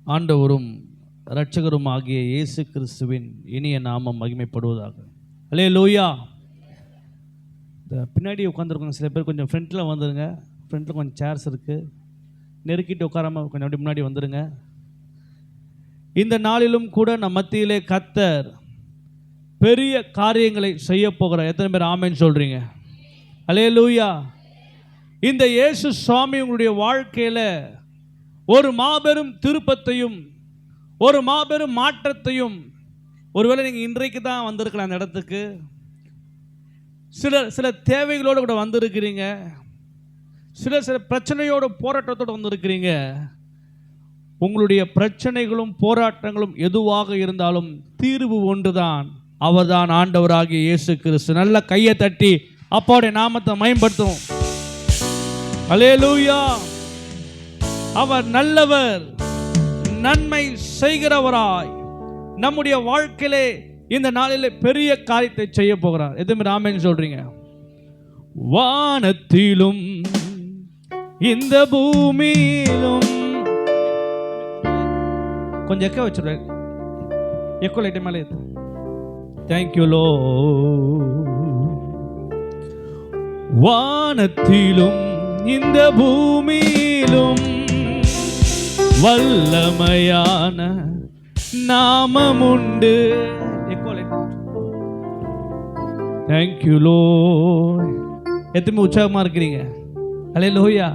ஆண்டவரும் இரட்சகரும் ஆகிய இயேசு கிறிஸ்துவின் இனிய நாமம் மகிமைப்படுவதாக. அல்லேலூயா. இந்த பின்னாடி உட்காந்துருக்கோங்க, சில பேர் கொஞ்சம் ஃப்ரண்ட்டில் வந்துடுங்க. ஃப்ரண்ட்டில் கொஞ்சம் சேர்ஸ் இருக்குது, நெருக்கிட்டு உட்காராமல் கொஞ்சம் அப்படி முன்னாடி வந்துடுங்க. இந்த நாளிலும் கூட நம் மத்தியிலே கர்த்தர் பெரிய காரியங்களை செய்ய போகிறார். எத்தனை பேர் ஆமென் சொல்கிறீங்க? அல்லேலூயா. இந்த இயேசு சுவாமி உங்களுடைய வாழ்க்கையில் ஒரு மாபெரும் திருப்பத்தையும் ஒரு மாபெரும் மாற்றத்தையும், ஒருவேளை நீங்கள் இன்றைக்கு தான் வந்திருக்கலாம் அந்த இடத்துக்கு, சில தேவைகளோடு கூட வந்திருக்கிறீங்க, சில பிரச்சனையோட போராட்டத்தோடு வந்திருக்கிறீங்க. உங்களுடைய பிரச்சனைகளும் போராட்டங்களும் எதுவாக இருந்தாலும் தீர்வு ஒன்றுதான், அவர்தான் ஆண்டவராகிய இயேசு கிறிஸ்து. நல்ல கையை தட்டி அப்பாவுடைய நாமத்தை மகிமைப்படுத்தும். அல்லேலூயா. அவர் நல்லவர், நன்மை செய்கிறவராய் நம்முடைய வாழ்க்கையிலே இந்த நாளிலே பெரிய காரியத்தை செய்ய போகிறார். எதுவுமே ஆமென் சொல்றீங்க? வானத்திலும் இந்த பூமியிலும் கொஞ்சம் எக்க வச்சுடுறேன், எக்கோ லைட் மேலே. Thank you low. வானத்திலும் இந்த பூமியிலும் வல்லமையான நாமம் உண்டு. Thank you lord. எத்தனை உற்சாகமா இருக்கிறீங்க? அல்லேலூயா.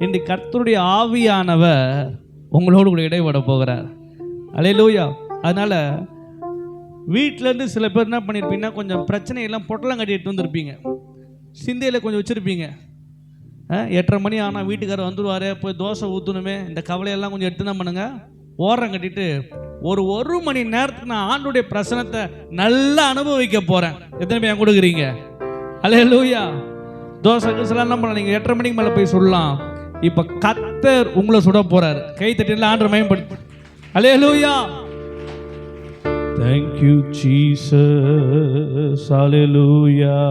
இன்றைக்கு கர்த்தருடைய ஆவியானவர் உங்களோடு கூட இடைப்பட போகிறார். அல்லேலூயா. அதனால வீட்டில இருந்து சில பேர் என்ன பண்ணிருப்பீங்கன்னா, கொஞ்சம் பிரச்சனையெல்லாம் பொட்டலம் கட்டிட்டு வந்திருப்பீங்க, சிந்தையில் கொஞ்சம் வச்சிருப்பீங்க. 8:30 மணி ஆனால் வீட்டுக்காரர் வந்துடுவார், போய் தோசை ஊற்றணுமே, இந்த கவலையெல்லாம் கொஞ்சம் எடுத்து தான் பண்ணுங்க, ஓரம் கட்டிட்டு ஒரு மணி நேரத்துக்கு நான் ஆண்டுடைய பிரசனத்தை நல்லா அனுபவிக்க போகிறேன். எத்தனை பேர் கொடுக்குறீங்க? அல்லேலூயா. தோசை கிசலாம் என்ன பண்ணலாம், நீங்கள் 8:30 மணிக்கு மேலே போய் சொல்லலாம். இப்போ கர்த்தர் உங்களை சுட போகிறார். கை தட்டில ஆண்டு மகிமைப்படுத்து. அல்லேலூயா. Thank you Jesus. Hallelujah.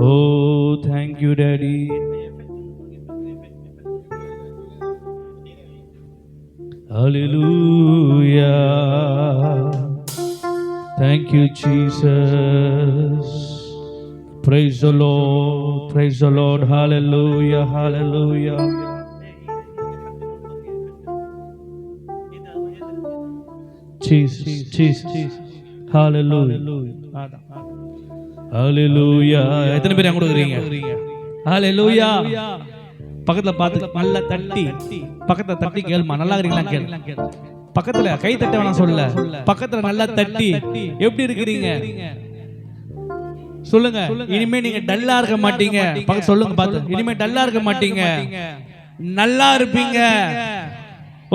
Oh, thank you Daddy. Hallelujah. Thank you Jesus. Praise the Lord. Praise the Lord. Hallelujah. Hallelujah. Jesus, Jesus. Hallelujah. Hallelujah. எத்தனை பேர் கொடுக்குறீங்க? Hallelujah. பக்கத்துல பார்த்து நல்லா தட்டி, பக்கத்துல தட்டி கேளுமா, நல்லா இருக்கீங்களா கேளு. பக்கத்துல கை தட்ட வேணாம் சொல்ல, பக்கத்துல நல்லா தட்டி எப்படி இருக்கிறீங்க சொல்லுங்க. இனிமே நீங்க டல்லா இருக்க மாட்டீங்க. பக்கத்துல சொல்லுங்க பார்த்து, இனிமே டல்லா இருக்க மாட்டீங்க, நல்லா இருப்பீங்க.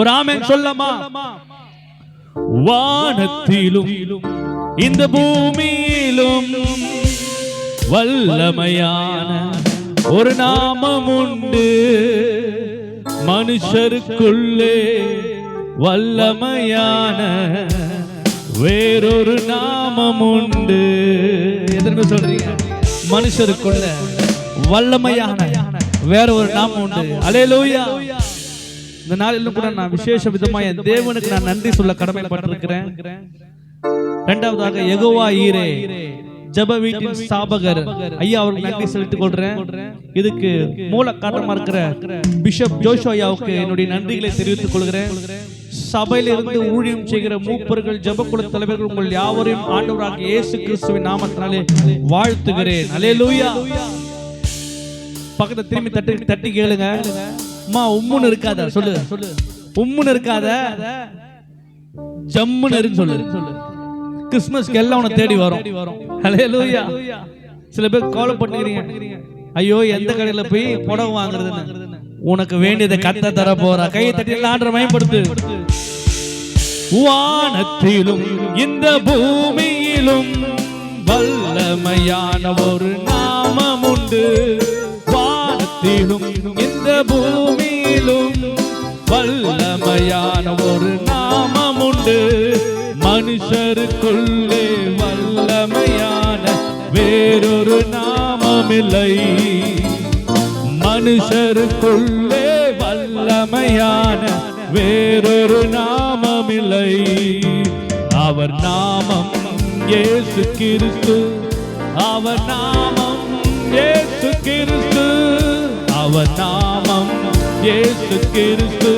ஒரு ஆமென் சொல்லமா? வானத்திலும் இந்த பூமியிலும் வல்லமையான ஒரு நாமம் உண்டு, மனுஷருக்குள்ளே வல்லமையான வேறொரு நாமம் உண்டு. எதற்கு சொல்றீங்க? மனுஷருக்குள்ள வல்லமையான வேற ஒரு நாமம் உண்டு. அல்லேலூயா. இந்த நாளிலும் கூட நான் விசேஷ விதமா என் தேவனுக்கு நான் நன்றி சொல்ல கடமைப்பட்டிருக்கிறேன். இரண்டாவதாக யெகோவா ஈரே, ஜெப வீட்டின் ஸ்தாபகர் ஐயா அவருக்கு நன்றி செலுத்திக் கொள்றேன். இதுக்கு மூல காரணமா இருக்கிற பிஷப் ஜோஷு ஐயாவுக்கு என்னுடைய நன்றிகளை தெரிவித்துக் கொள்கிறேன். சபையிலிருந்து ஊழியம் செய்கிற மூப்பர்கள், ஜெபக்குழு தலைவர்கள், உங்கள் யாவரையும் ஆண்டவராகிய இயேசு கிறிஸ்துவின் நாமத்தினாலே வாழ்த்துகிறேன். அல்லேலூயா. பக்கத்துல திரும்பி தட்டி தட்டி கேளுங்க. அம்மா உம்முன்னு இருக்காத சொல்லு, உம்முன்னு இருக்காத, ஜம்முன்னு இருக்கு சொல்லு. கிறிஸ்மஸ்க்கு எல்லாம் உன்னை தேடி வரும். அல்லேலூயா. சில பேர் கவலைப்பட்டுக்கிறீங்க, ஐயோ எந்த கடையில போய் புடவை வாங்குறதுன்னு. உனக்கு வேண்டியதை கர்த்தர் தர போறா. கையை தட்டி ஆண்டவரை மகிமைப்படுத்து. வானத்திலும் இந்த பூமியிலும் வல்லமையான ஒரு நாமம் உண்டு, வானத்திலும் இந்த பூமியிலும் வல்லமையான ஒரு நாமம் உண்டு, மனுஷருக்குள்ளே வல்லமையான வேறொரு நாமமில்லை, மனுஷருக்குள்ளே வல்லமையான வேறொரு நாமம் இல்லை. அவர் நாமம் இயேசு கிறிஸ்து, அவர் நாமம் இயேசு கிறிஸ்து, அவர் நாமம் இயேசு கிறிஸ்து,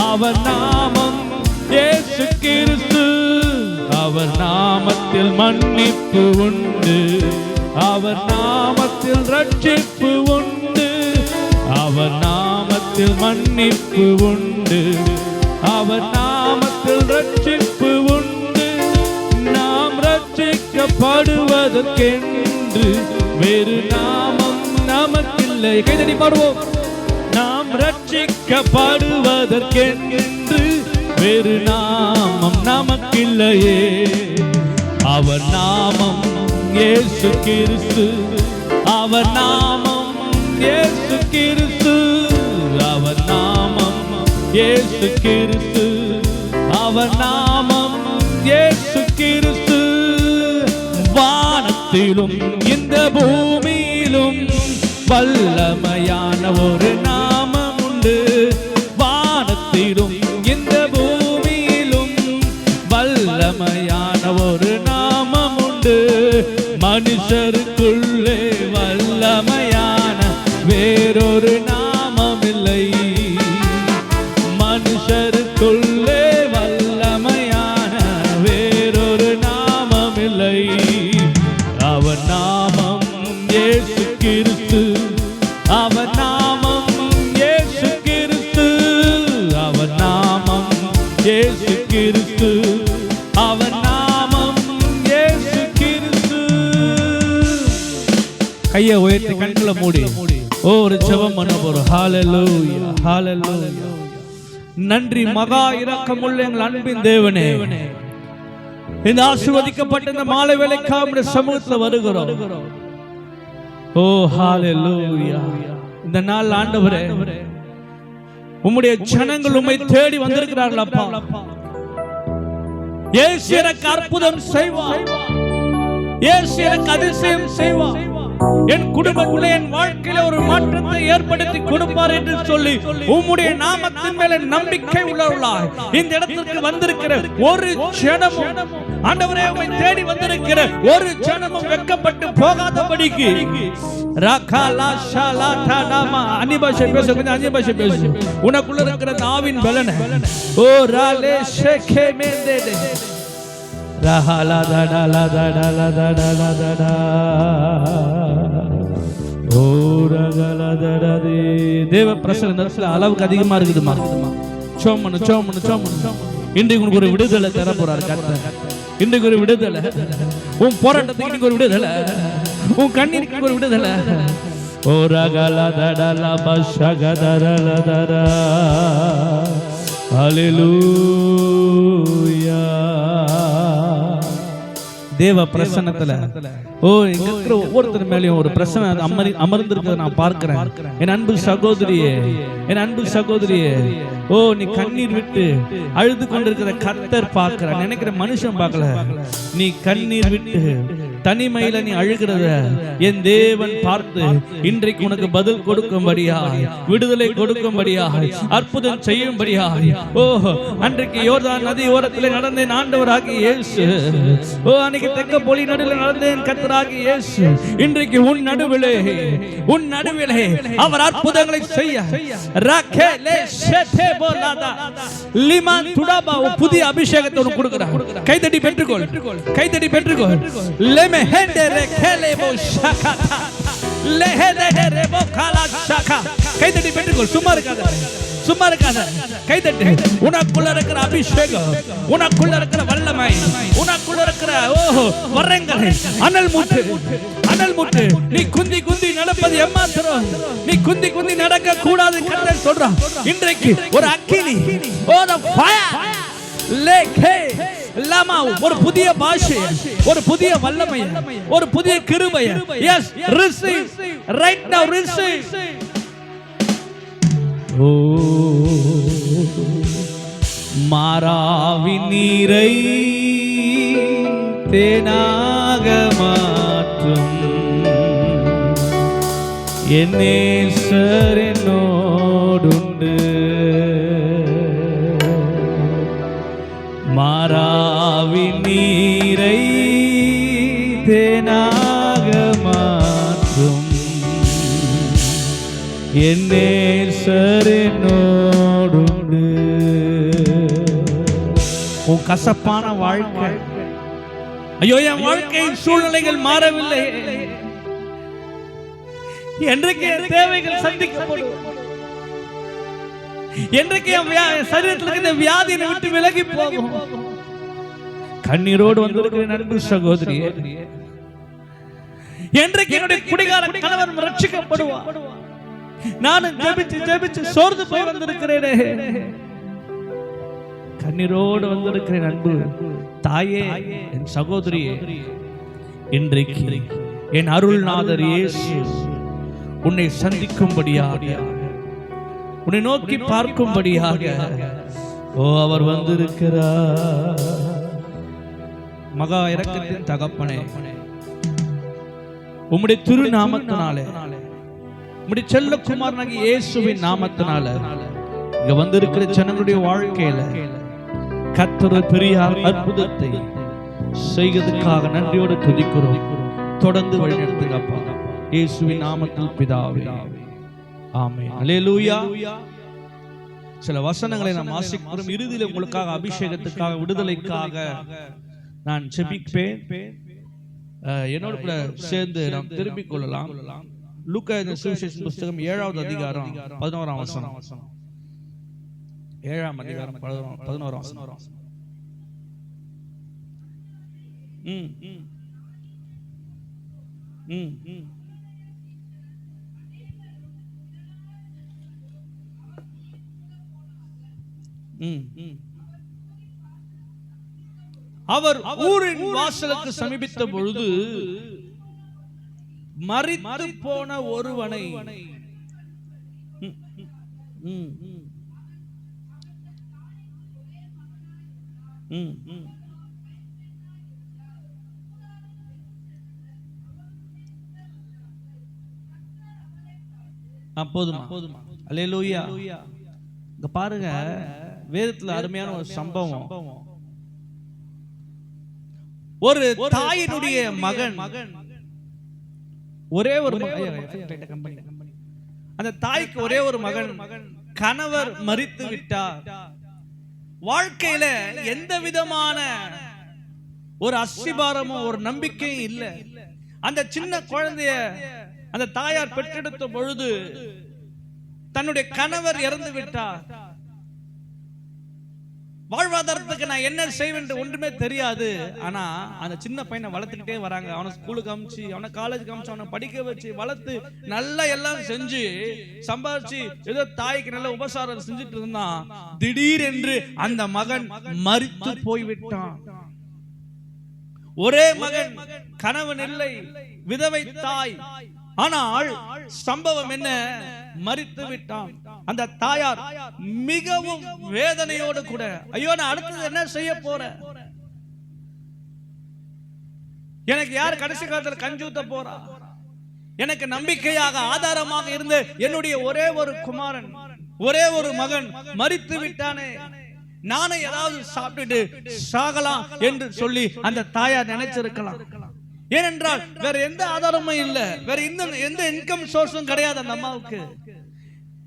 அவர் நாமம் இயேசு கிறிஸ்து. அவர் நாமத்தில் மன்னிப்பு உண்டு, அவர் நாமத்தில் ரட்சிப்பு உண்டு, அவர் நாமத்தில் மன்னிப்பு உண்டு, அவர் நாமத்தில் ரட்சிப்பு உண்டு. நாம் ரட்சிக்கப்படுவதற்கென்று வேறு நாமம் நமக்கில்லை. கைதடி பாடுவோம். நாம் ரட்சிக்கப்படுவதற்கென்று வேறு நாமம் நமக்கில்லையே. அவர் நாமம் இயேசு கிறிஸ்து, அவர் நாமம் இயேசு கிறிஸ்து, அவர் நாமம் இயேசு கிறிஸ்து, அவர் நாமம் இயேசு கிறிஸ்து. வானத்திலும் இந்த பூமியிலும் வல்லமையான ஒரு நாமம் உண்டு. வானத்திலும் இந்த பூமியிலும் வல்லமையான ஒரு நாமம் உண்டு. மனுஷருக்குள்ளே வல்லமையான வேறொரு நாமம் இல்லை. மனுஷருக்குள்ளே வல்லமையான வேறொரு நாமம் இல்லை. அவர் நாமம் இயேசு கிறிஸ்து, அவர் நாமம் இயேசு கிறிஸ்து, அவர் நாமம் இயேசு கிறிஸ்து, அவர் நாமம் இயேசு கிறிஸ்து. கையை உயர்த்தி கண்களை மூடி ஒரு ஜெபம் பண்ண போறோம். ஹalleluya ஹalleluya. நன்றி மகா இரக்கமுள்ள எங்கள் அன்பின் தேவனே, இந்த ஆசீர்வதிக்கப்பட்ட இந்த மாலை வேளைக்காக உம்முடைய சமூகத்தில் வருகிறோம். ஓ ஹalleluya. இந்த நாள் ஆண்டவரே, உம்முடைய ஜனங்கள் உம்மை தேடி வந்திருக்கிறார்கள் அப்பா. இயேசு எனக்கு அற்புதம் செய்வார், இயேசு எனக்கு அதிசயம் செய்வார், என் குடும்பத்திலே என் வாழ்க்கையில ஒரு மாற்றத்தை ஏற்படுத்தி கொடுப்பார் என்று சொல்லி உம்முடைய நாமத்தின் மேல நம்பிக்கை உள்ளவர்களாய் இந்த இடத்திற்கு வந்திருக்கிற ஒரு ஜனமும் ஆண்டவரே, உம்மை தேடி வந்திருக்கிற ஒரு ஜனமும் வெட்கப்பட்டு போகாதபடிக்கு ரகாலா ஷாலா தானாமா அனிபாஷை பேச, கொஞ்சம் அனிபாஷை பேசு. உனக்குள்ள இருக்கிற ஆவின் பலனை ஓ ராலே ஷேகே மேந்தேதே ரஹாலா தடலா தடலா தடலா தடா ஓ ரகலா தடதே. தேவ பிரசன்னத்துல அளவுக்கு அதிகமா இருக்குதுமா. சோமனு சோமனு சோமனு. இன்றைக்கு உனக்கு ஒரு விடுதலை தர போறார் கர்த்தர். இன்றைக்கு ஒரு விடுதலை, உன் போராட்டத்துக்கு ஒரு விடுதலை, உன் கண்ணீருக்கு ஒரு விடுதலை. ஓ ரகலா தடலா பஷகதரலா தடா. ஹalleluya. தேவ பிரசன்னத்துல ஓ இங்க இருக்கிற ஒவ்வொருத்தர் மேலயும் ஒரு பிரசன்ன அமர்ந்திருக்கிறத நான் பார்க்கிறேன். என் அன்பு சகோதரியே, என் அன்பு சகோதரியே, ஓ நீ கண்ணீர் விட்டு அழுது கொண்டிருக்கிற கர்த்தர் பார்க்கிறார். நினைக்கிற மனுஷன் பார்க்கல. நீ கண்ணீர் விட்டு தனிமையில நீ அழுகிறத என் தேவன் பார்த்து இன்றைக்கு உனக்கு பதில் கொடுக்கும்படியாய், விடுதலை கொடுக்கும்படியாய், அற்புதம் செய்யும்படியாய். ஓ அன்றைக்கு யோர்தான் நதி ஓரத்தில் நடந்தேன் ஆண்டவராகிய இயேசு. ஓ அன்னைக்கு தெக்க பொலி நடுவில் நடந்தேன் கர்த்தராகிய இயேசு. இன்றைக்கு உன் நடுவிலே அவர் அற்புதங்களை செய்ய ரகேலே ஷெதே போலாதா லிமான் துடாபா புதிய அபிஷேகத்தை உனக்கு கொடுக்கிறார். கைதட்டி பெற்றுக்கொள், கைதட்டி பெற்றுக்கொள். லெமே ஹெண்டரே கேலேபோ ஷாகாதா லெஹெதரேபோ காலா ஷாகா. கைதட்டி பெற்றுக்கொள். சும்மா இருக்காத, சும்மா இருக்காத. கைதட்டு. உனக்குள்ள இருக்கிற அபிஷேகம், உனக்குள்ள இருக்கிற வல்லமை, உனக்குள்ள இருக்கிற வரங்களை அனல் மூட்டு, அனல் மூட்டு. நீ குந்தி குந்தி நடப்பது ஏமாத்திரம். நீ குந்தி குந்தி நடக்க கூடாது கர்த்தர் சொல்றான். இன்றைக்கு ஒரு அக்கினி, ஓ the fire லேகே லாமா, ஒரு புதிய பாஷை, ஒரு புதிய வல்லமை, ஒரு புதிய கிருபை. Yes receive right now, receive. ஓ மாறாவி நீரை தேனாக மாற்றும் என் நேசர் என்னோடுண்டு. தேனாக மாற்றும் என் நேசரினோடுண்டு. உன் கசப்பான வாழ்க்கை, ஐயோ என் வாழ்க்கை சூழ்நிலைகள் மாறவில்லை, என்றைக்கு என் தேவைகள் சந்திக்கப்படும், என்றைக்கு என் சரீரத்தில் இந்த வியாதியை விட்டு விலகி போகும். கண்ணீரோடு வந்திருக்கிற நண்பு சகோதரியே, என்றைக்கு என்னுடைய குடிகார கணவன் ரட்சிக்கப்படுவார், நானும் ஜெபிச்சு ஜெபிச்சு சோர்ந்து போய் வந்திருக்கிறேனே. கண்ணீரோடு வந்திருக்கிற நண்பு தாயே, என் சகோதரியே, இன்றைக்கு என் அருள்நாதர் இயேசு உன்னை சந்திக்கும்படியாக, உன்னை நோக்கி பார்க்கும்படியாக அவர் வந்திருக்கிறார். மகா இரக்கத்தின் தகப்பனே, உம்முடைய திருநாமத்தினாலே, உம்முடைய செல்லகுமாரனாகிய இயேசுவின் நாமத்தினால இங்க வந்திருக்கிற ஜனங்களுடைய வாழ்க்கையில கர்த்தர் பெரிய அற்புதத்தை செய்வதற்காக நன்றியோடு துதிக்கிறோம். தொடர்ந்து வழிநடத்துங்கப்பா, இயேசுவின் நாமத்தில் பிதாவே, ஆமென். அல்லேலூயா. சில வசனங்களை நாம் வாசிக்கிறோம். இறுதியில் உங்களுக்காக அபிஷேகத்துக்காக, விடுதலைக்காக நான் ஜெபிப்பேன். என்னோட கூட சேர்ந்து நாம் திரும்பிக் கொள்ளலாம். லூக்கா சுவிசேஷ புத்தகம் 7வது அதிகாரம் 11ஆம் வசனம். 7ஆம் அதிகாரம் 11ஆம் வசனம். அவர் ஊரின் வாசலுக்கு சமீபித்த பொழுது மரித்து போன ஒருவனை போதுமா? அல்லேலூயா. இங்க பாருங்க, வேதத்துல அருமையான ஒரு சம்பவம். ஒரு தாயினுடைய மகன், ஒரே ஒரு அந்த தாய்க்கு ஒரே ஒரு மகன், கணவர் மரித்து விட்டார். வாழ்க்கையில எந்த விதமான ஒரு அஸ்திபாரமோ ஒரு நம்பிக்கையும் இல்லை. அந்த சின்ன குழந்தைய அந்த தாயார் பெற்றெடுத்த பொழுது தன்னுடைய கணவர் இறந்து விட்டார். வாழ்வாதாரத்துக்கு நான் என்ன செய்வேன் ஒன்றுமே தெரியாது. ஆனா அந்த சின்ன பையனை வளர்த்துக்கிட்டே வராங்க. அவனை ஸ்கூலுக்கு அமிச்சு, அவனை காலேஜுக்கு அமிச்சு, அவனை படிக்க வச்சு வளர்த்து நல்லா எல்லாம் செஞ்சு சம்பாதிச்சு ஏதோ தாய்க்கு நல்ல உபசாரம் செஞ்சுட்டு இருந்தான். திடீரென்று அந்த மகன் மரித்து போய்விட்டான். ஒரே மகன், கணவன் இல்லை, விதவை தாய். ஆனால் சம்பவம் என்ன? மரித்து விட்டான். அந்த தாயார் மிகவும் வேதனையோடு கூட, ஐயோ நான் அடுத்தது என்ன செய்ய போறேன், எனக்கு யார் கடைசி காலத்தில் கஞ்சூத்த போறா, எனக்கு நம்பிக்கையாக ஆதாரமாக இருந்த என்னுடைய ஒரே ஒரு குமாரன், ஒரே ஒரு மகன் மரித்து விட்டானே, நானே ஏதாவது சாப்பிட்டு சாகலாம் என்று சொல்லி அந்த தாயார் நினைச்சிருக்கலாம். ஏனென்றால் வேற எந்த ஆதாரமும் இல்ல, வேற எந்த இன்கம் சோர்ஸும் கிடையாது அந்த அம்மாவுக்கு.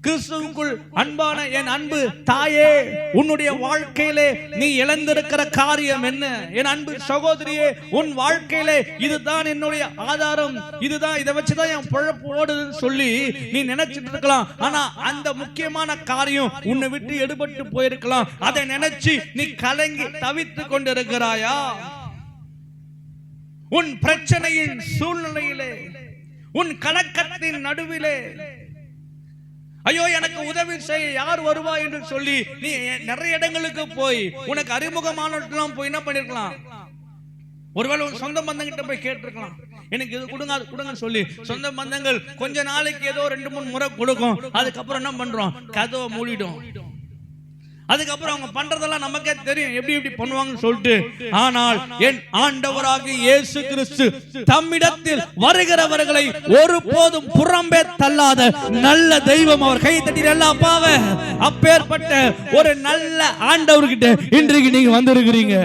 கிறிஸ்துவுக்குள் அன்பான என் அன்பு தாயே, உன்னுடைய வாழ்க்கையிலே நீ இழந்திருக்கிற காரியம் என்ன? என் அன்பு சகோதரியே, உன் வாழ்க்கையிலே இதுதான் என்னுடைய ஆதாரம், இதுதான், இதை வச்சுதான் என் பொழப்பு ஓடுதுன்னு சொல்லி நீ நினைச்சிட்டு இருக்கலாம். ஆனா அந்த முக்கியமான காரியம் உன்னை விட்டு எடுபட்டு போயிருக்கலாம். அதை நினைச்சு நீ கலங்கி தவித்து கொண்டிருக்கிறாயா? உன் பிரச்சனையின் சூழ்நிலையிலே, உன் கலக்கத்தின் நடுவிலே, ஐயோ எனக்கு உதவி செய்ய யார் வருவா என்று சொல்லி நீ நிறைய இடங்களுக்கு போய் உனக்கு அறிமுகமானவர்களெல்லாம் போய் என்ன பண்ணிருக்கலாம்? ஒருவேளை உன் சொந்த பந்தங்கிட்ட போய் கேட்டிருக்கலாம், எனக்கு இது கொடுங்க அது கொடுங்கன்னு சொல்லி. சொந்த பந்தங்கள் கொஞ்ச நாளைக்கு ஏதோ 2-3 முறை கொடுக்கும். அதுக்கப்புறம் என்ன பண்றோம்? கதவை மூடிடும். அதுக்கப்புறம் அவங்க பண்றதெல்லாம் நமக்கே தெரியும் எப்படி எப்படி பண்ணுவாங்கன்னு சொல்லிட்டு. ஆனால் என் ஆண்டவராகிய இயேசு கிறிஸ்து தம்மிடத்தில் வருகிறவர்களை ஒருபோதும் புறம்பே தள்ளாத நல்ல தெய்வம். அவர் கை தட்டி நல்லா அப்பாவே, அப்பேற்பட்ட ஒரு நல்ல ஆண்டவர்கிட்ட இன்றைக்கு நீங்க வந்திருக்கிறீங்க.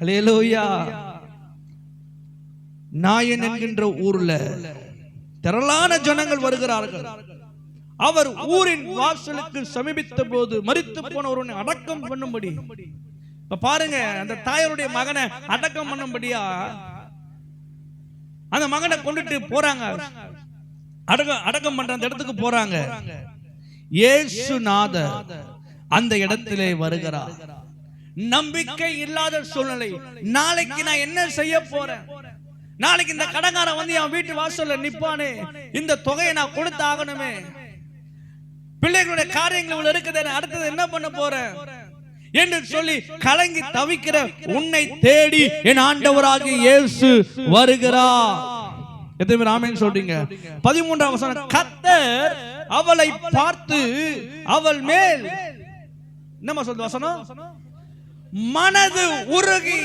அல்லேலூயா. நாயன் என்கின்ற ஊர்ல திரளான ஜனங்கள் வருகிறார்கள். அவர் ஊரின் வாசலுக்கு சமீபித்த போது மரித்து போனவரை அடக்கம் பண்ணும்படி, இப்ப பாருங்க, அந்த தாயாருடைய மகனை அடக்கம் பண்ணும்படியா அந்த மகனை கொண்டுட்டு போறாங்க. அடக்கம் பண்ற அந்த இடத்துக்கு போறாங்க. இயேசுநாதர் அந்த இடத்திலே வருகிறார். நம்பிக்கை இல்லாத சூழ்நிலை. நாளைக்கு நான் என்ன செய்ய போறேன்? நாளைக்கு இந்த கடங்காரன் வந்து என் வீட்டு வாசல்ல நிப்பானே, இந்த தொகையை நான் கொடுத்து ஆகணுமே, பிள்ளைகளுடைய காரியங்கள் இருக்குது, அடுத்தது என்ன பண்ண போறேன் என்று சொல்லி கலங்கி தவிக்கிற உன்னை தேடி என் ஆண்டவராகிய இயேசு வருகிறார். எத்தனை பேர் ஆமென் சொல்றீங்க? 13ஆம் வசனம், கர்த்தர் அவளை பார்த்து அவள் மேல் என்னமா சொல்ற வசனம்? மனது உருகி,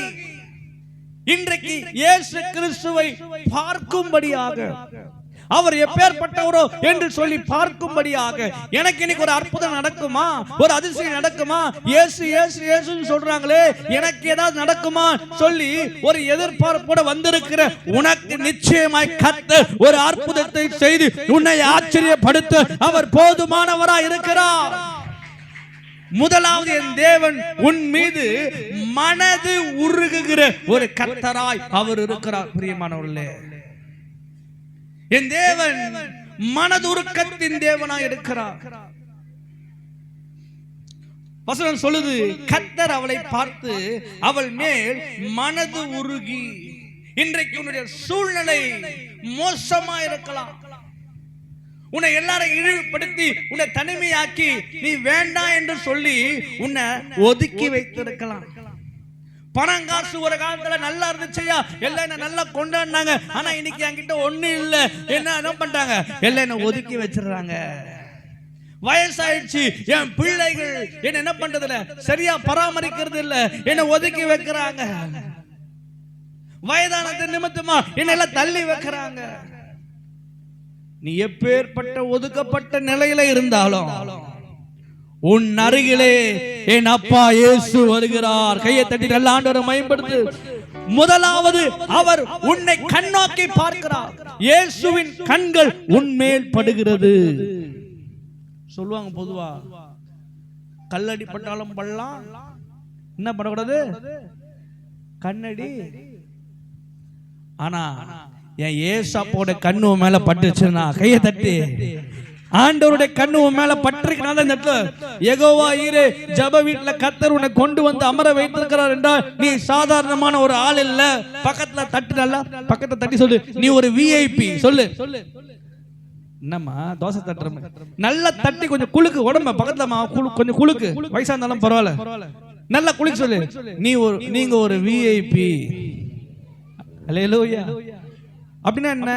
இன்றைக்கு இயேசு கிறிஸ்துவை பார்க்கும்படியாக, அவர் எப்பேற்பட்டவரோ என்று சொல்லி பார்க்கும்படியாக, எனக்கு இன்னைக்கு ஒரு அற்புதம் நடக்குமா, ஒரு அதிசயம் நடக்குமா, இயேசு இயேசு இயேசுன்னு சொல்றாங்களே, எனக்கு ஏதாவது நடக்குமா சொல்லி ஒரு எதிர்பார்ப்போட வந்திருக்கிற உனக்கு நிச்சயமாய் கர்த்தர் ஒரு அற்புதத்தை செய்து உன்னை ஆச்சரியப்படுத்த அவர் போதுமானவராய் இருக்கிறார். முதலாவது, என் தேவன் உன் மீது மனது உருகுகிற ஒரு கர்த்தராய் அவர் இருக்கிறார். பிரியமானவர்களே, என் தேவன் மனதுருக்கத்தின் தேவனாய் இருக்கிறார். வசனம் சொல்லுது, கர்த்தர் அவளை பார்த்து அவள் மேல் மனது உருகி. இன்றைக்கு உன்னுடைய சூழ்நிலை மோசமா இருக்கலாம். உன்னை எல்லாரும் இழிவுபடுத்தி உன்னை தனிமையாக்கி நீ வேண்டாம் என்று சொல்லி உன்னை ஒதுக்கி வைத்திருக்கலாம். பணம் காசு ஒரு காலத்துல நல்லா இருந்துச்சையா, எல்லாம் என்ன நல்லா கொண்டாடினாங்க. ஆனா இன்னைக்கு என்கிட்ட ஒண்ணு இல்ல, என்ன பண்றாங்க, எல்லாம் என்ன ஒதுக்கி வச்சிடறாங்க. வயசாயிடுச்சு, என் பிள்ளைகள் என்ன பண்றதுல சரியா பராமரிக்கிறது இல்ல, என்ன ஒதுக்கி வைக்கிறாங்க. வயதானது நிமித்தமா என்ன எல்லாம் தள்ளி வைக்கிறாங்க. நீ எப்பேற்பட்ட ஒதுக்கப்பட்ட நிலையில இருந்தாலும் உன் அருகிலே என் அப்பா இயேசு வருகிறார். கையை தட்டி நல்ல ஆண்டவரை மகிமைப்படுத்து. முதலாவது, அவர் உன்னை கண்ணோக்கி பார்க்கிறார். இயேசுவின் கண்கள் உன்மேல் படுகிறது. சொல்லுவாங்க பொதுவா, கல்லடி பட்டாலும் படலாம், என்ன படக்கூடாது, கண்ணடி. ஆனா என் ஏசாப்போட கண்ணு மேல பட்டுச்சுன்னா கையை தட்டி, ஆண்டவருடைய கண்ணு மேல பட்டிருக்கனால இந்த இடத்துல யெகோவா ஈரே, ஜெப வீட்டுல கர்த்தர் உன்னை கொண்டு வந்து அமர வைத்திருக்கிறார் என்றால் நீ சாதாரணமான ஒரு ஆள் இல்ல. பக்கத்துல தட்டு, நல்லா பக்கத்துல தட்டி சொல்லு, நீ ஒரு விஐபி. சொல்லு, என்னம்மா தோசை தட்டுற நல்லா தட்டி கொஞ்சம் குலுக்கு, உடம்ப பக்கத்துல கொஞ்சம் குலுக்கு, வயசா இருந்தாலும் பரவாயில்ல, நல்லா குலுக்கு சொல்லு, நீங்க ஒரு விஐபி. அல்லேலூயா. அப்படின்னா என்ன?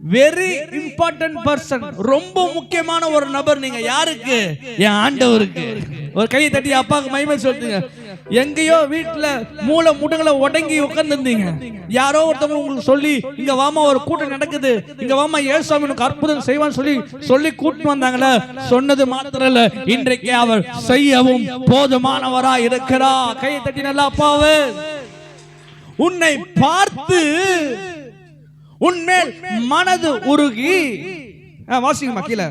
வெரி இம்பார்ட்டன்ட் பர்சன், ரொம்ப முக்கியமான ஒரு நபர். நீங்க யாருக்கு? என் ஆண்டவருக்கு. ஒரு கையை தட்டி அப்பாவுக்கு மகிமை சொல்லுங்க. எங்கேயோ வீட்டுல மூளை முடுங்களை உடங்கி உட்கார்ந்துருந்தீங்க, யாரோ ஒருத்தவங்க உங்களுக்கு சொல்லி, இங்க வாமா ஒரு கூட்டம் நடக்குது, இங்க வாமா இயேசுவாமி உனக்கு அற்புதம் செய்வான்னு சொல்லி கூட்டிட்டு வந்தாங்களே. சொன்னது மாத்திரம் இல்ல, இன்றைக்கு அவர் செய்யவும் போதுமானவராய் இருக்கிறார். கையை தட்டி நல்லா அப்பாவே, உன்னை பார்த்து உன்மேல் மனது உருகி. வாசிங்க கீழே,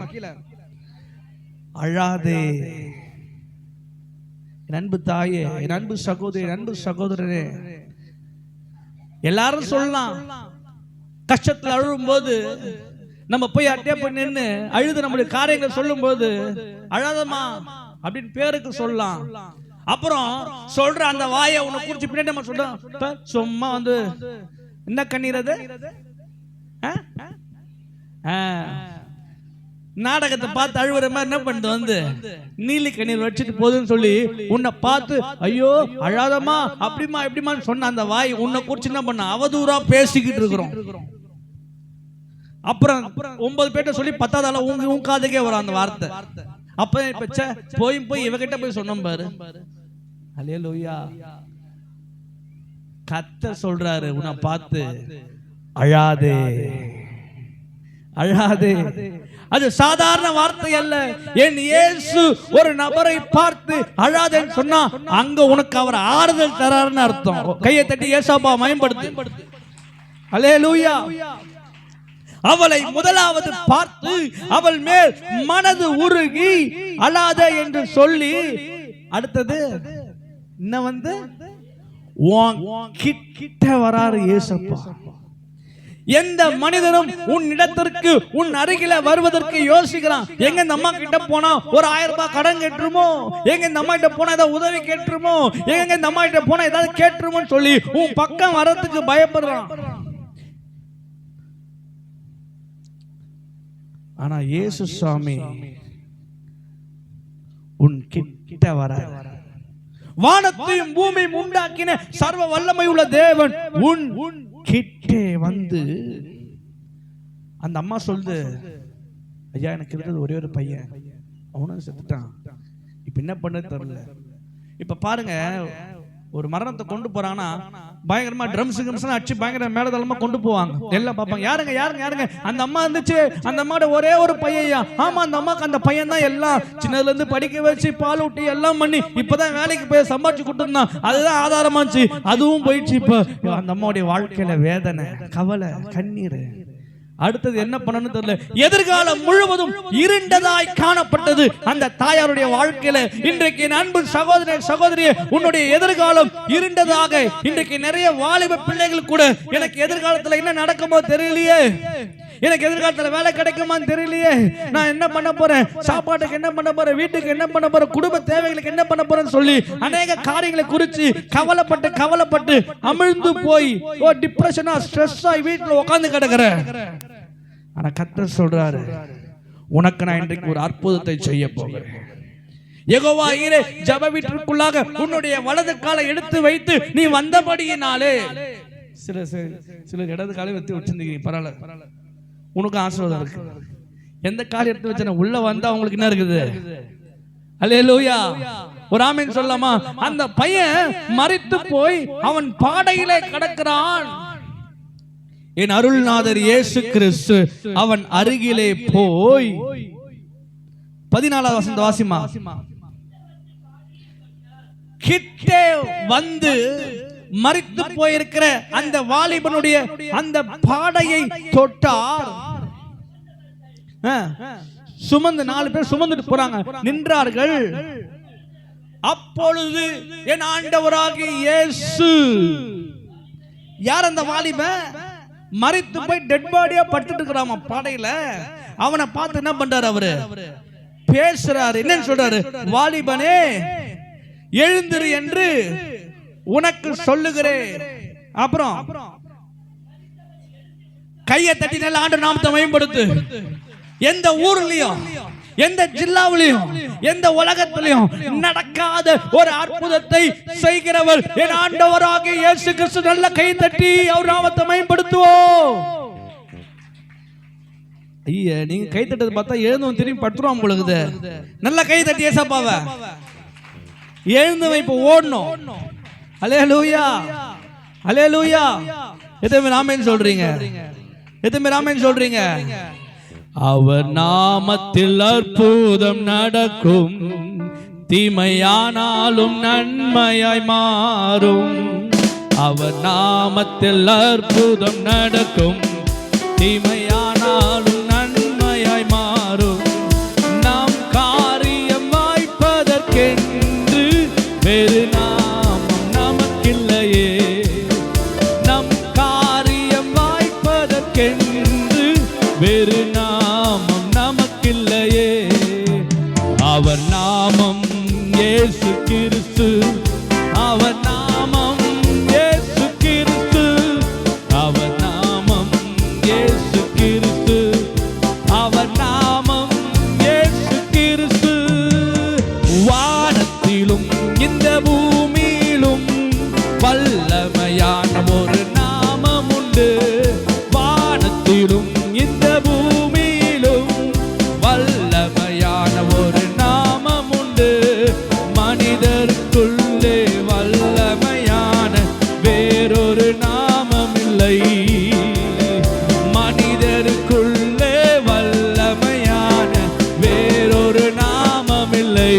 அழாதே என் அன்பு தாயே, என் அன்பு சகோதரி, என் அன்பு சகோதரரே. எல்லாரும் சொல்லலாம், கஷ்டத்தில் அழும் போது நம்ம போய் அட்டே போய் நின்று அழுது நம்மளுடைய காரியங்கள் சொல்லும் போது அழாதமா அப்படின்னு பேருக்கு சொல்லலாம். அப்புறம் சொல்ற அந்த வாயை உன்னை குறிச்சு பின்னாடி நம்ம சொல்றோம், சும்மா வந்து என்ன கண்ணீர் அது, நாடகத்தை பார்த்து அழுவுற மாதிரி என்ன பண்ணிட்டு வந்து நீலி கண்ணீர் வச்சுட்டு போதுன்னு சொல்லி உன்னை பார்த்து ஐயோ அழாதமா அப்படிமா எப்படிமா சொன்ன அந்த வாய் உன்னை குறிச்சு என்ன பண்ண அவதூறா பேசிக்கிட்டு இருக்கிறோம். அப்புறம் 9 பேர்ட்ட சொல்லி 10ஆவது உன் காதுக்கே வரும் அந்த வார்த்தை. அப்ப போய் இவகிட்ட போய் சொன்னோம் பாரு. அல்லேலூயா. கர்த்தர் சொல்றாரு உன்னை பார்த்து, அழாதே அழாதே. அது சாதாரண வார்த்தை அல்ல. என் இயேசு ஒரு நபரை பார்த்து அழாதேன்னு சொன்னா அங்க உனக்கு அவர் ஆறுதல் தராருன்னு அர்த்தம். கையை தட்டி ஏசாப்பா மயம்படுத்து. அல்லேலூயா. அவளை முதலாவது பார்த்து அவள் மேல் மனது உருகி அழாதே என்று சொல்லி, அடுத்தது இன்னும் வந்து கிட்ட வராரு ஏசப்பா. எந்த மனிதனும் உன் இடத்திற்கு உன் அருகில வருவதற்கு யோசிக்கிறான். எங்க இந்த அம்மா கிட்ட போனா ஒரு 1000 ரூபாய் கடன் கேட்டுருமோ, எங்க இந்த அம்மா கிட்ட போனா ஏதாவது உதவி கேட்டுருமோ, எங்க இந்த அம்மா கிட்ட போனா ஏதாவது கேட்டுருமோன்னு சொல்லி உன் பக்கம் வரதுக்கு பயப்படுறான். ஆனா இயேசு சுவாமி உன் கிட்ட வர, வானத்தையும் பூமியையும் உண்டாக்கின சர்வ வல்லமை உள்ள தேவன் உன் கிட்டே வந்து, அந்த அம்மா சொல்லுது, ஐயா எனக்கு இருக்கிறது ஒரே ஒரு பையன், அவனும் செத்துட்டான், இப்ப என்ன பண்ணது தெரியல. இப்ப பாருங்க, ஒரு மரணத்தை கொண்டு போறாங்கன்னா பயங்கரமா ட்ரம்ஸ் அடிச்சு பயங்கர மேலதளமா கொண்டு போவாங்க. எல்லாம் பார்ப்பாங்க, யாருங்க யாருங்க யாருங்க. அந்த அம்மா இருந்துச்சு, அந்த அம்மாவோட ஒரே ஒரு பையன். ஆமா, அந்த அம்மாக்கு அந்த பையன் தான் எல்லாம், சின்னதுல இருந்து படிக்க வச்சு பால் ஊட்டி எல்லாம் பண்ணி இப்பதான் வேலைக்கு போய் சம்பாதிச்சு கொடுத்துருந்தான், அதுதான் ஆதாரமாச்சு. அதுவும் போயிடுச்சு. இப்ப அந்த அம்மாவுடைய வாழ்க்கையில வேதனை, கவலை, கண்ணீர். அடுத்தது என்ன பண்ணணும்னு தெரியல. எதிர்காலம் முழுவதும் இருண்டதாய் காணப்பட்டது அந்த தாயாருடைய வாழ்க்கையில. இன்றைக்கு அன்பு சகோதர சகோதரியே, உன்னுடைய எதிர்காலம் இருண்டதாக. இன்றைக்கு நிறைய வாலிப பிள்ளைகள் கூட, எனக்கு எதிர்காலத்துல என்ன நடக்குமோ தெரியலையே, எனக்கு எதிர்காலத்துல வேலை கிடைக்குமான்னு தெரியலையே, நான் என்ன பண்ண போறேன், சாப்பாட்டுக்கு என்ன பண்ண போறேன், வீட்டுக்கு என்ன பண்ண போறேன், குடும்ப தேவைகளுக்கு என்ன பண்ண போறேன்னு சொல்லி அநேக காரியங்களை குறித்து கவலைப்பட்டு அமிழ்ந்து போய் டிப்ரெஷனா ஸ்ட்ரெஸ் ஆகி வீட்டுல உட்கார்ந்து கிடக்குறேன். ஆனா கர்த்தர் சொல்றாரு, உனக்கு நான் இன்றைக்கு ஒரு அற்புதத்தை செய்ய போகிறேன். யெகோவா ஈரே, ஜெப வீட்டிற்குள்ளாக உன்னுடைய வலது காலை எடுத்து வைத்து நீ வந்தபடியினாலே, சில இடது காலை எடுத்து வச்சிருந்தீங்க, பரவாயில்ல, உனக்கு ஆசீர்வாதம் இருக்கு. எந்த காலை எடுத்து வச்சா உள்ள வந்தா உங்களுக்கு என்ன இருக்குது? அல்லேலூயா. ஒரு ஆமென் சொல்லலாமா? அந்த பையன் மரித்து போய் அவன் பாடையிலே கிடக்கிறான். என் அருள்நாதர் இயேசு கிறிஸ்து அவன் அருகிலே போய், 14வது வசனத்தை வாசிமா, கிட்டே வந்து மரித்து போயிருக்கிற அந்த வாலிபனுடைய அந்த பாடையை தொட்டார். சுமந்து 4 பேர் சுமந்துட்டு போறாங்க, நின்றார்கள். அப்பொழுது என் ஆண்டவராகிய இயேசு, யார் அந்த வாலிபன்? மரித்து போய் டெட் பாடியா படுத்துட்டு இருக்கிறாமா பாடையில. அவனை பார்த்து என்ன பண்றாரு? அவரு பேசுறாரு. என்னன்னு சொல்றாரு? வாலிபனே எழுந்திரு என்று உனக்கு சொல்லுகிறேன். அப்புறம் கையை தட்டி நல்ல ஆண்டு நாமத்தை மேம்படுத்து. எந்த ஊர்லயும், எந்த ஜில்லாவிலையும், எந்த உலகத்திலையும் நடக்காத ஒரு அற்புதத்தை செய்கிறவர் என் ஆண்டவராகிய இயேசு கிறிஸ்து. நல்ல கை தட்டி அவர் நாமத்தை மேம்படுத்துவோம். ஐயா, நீங்க கை தட்டது பார்த்தா எழுந்து திரும்பி படுத்துருவோம் பொழுது. நல்ல கை தட்டி ஏசப்பாவை எழுந்து இப்ப ஓடணும். அல்லேலூயா, அல்லேலூயா. எத்தனை ஆமென் சொல்றீங்க? எத்தனை ஆமென் சொல்றீங்க? அவர் நாமத்தில் அற்புதம் நடக்கும், தீமையானாலும் நன்மையாய் மாறும். அவர் நாமத்தில் அற்புதம் நடக்கும், தீமையானாலும் நன்மையாய் மாறும். நாம் காரியம் வாய்ப்பதற்கென்று வேறு நாமம் நமக்கில்லையே, நம் காரியம் வாய்ப்பதற்கென்று வேறு நாமம் நமக்கில்லையே. அவர் நாமம் இயேசு கிறிஸ்து, அவர் நாமம் இயேசு கிறிஸ்து, அவர் நாமம் இயேசு கிறிஸ்து, அவர் நாமம் இயேசு கிறிஸ்து. வானத்திலும் இந்த பூமியிலும் வல்லமையான ஒரு நாமம் உண்டு. வானத்திலும் இந்த பூமியிலும் வல்லமையான ஒரு நாமம் உண்டு. மனிதருக்குள்ளே வல்லமையான வேறொரு நாமம் இல்லை. மனிதருக்குள்ளே வல்லமையான வேறொரு நாமம் இல்லை.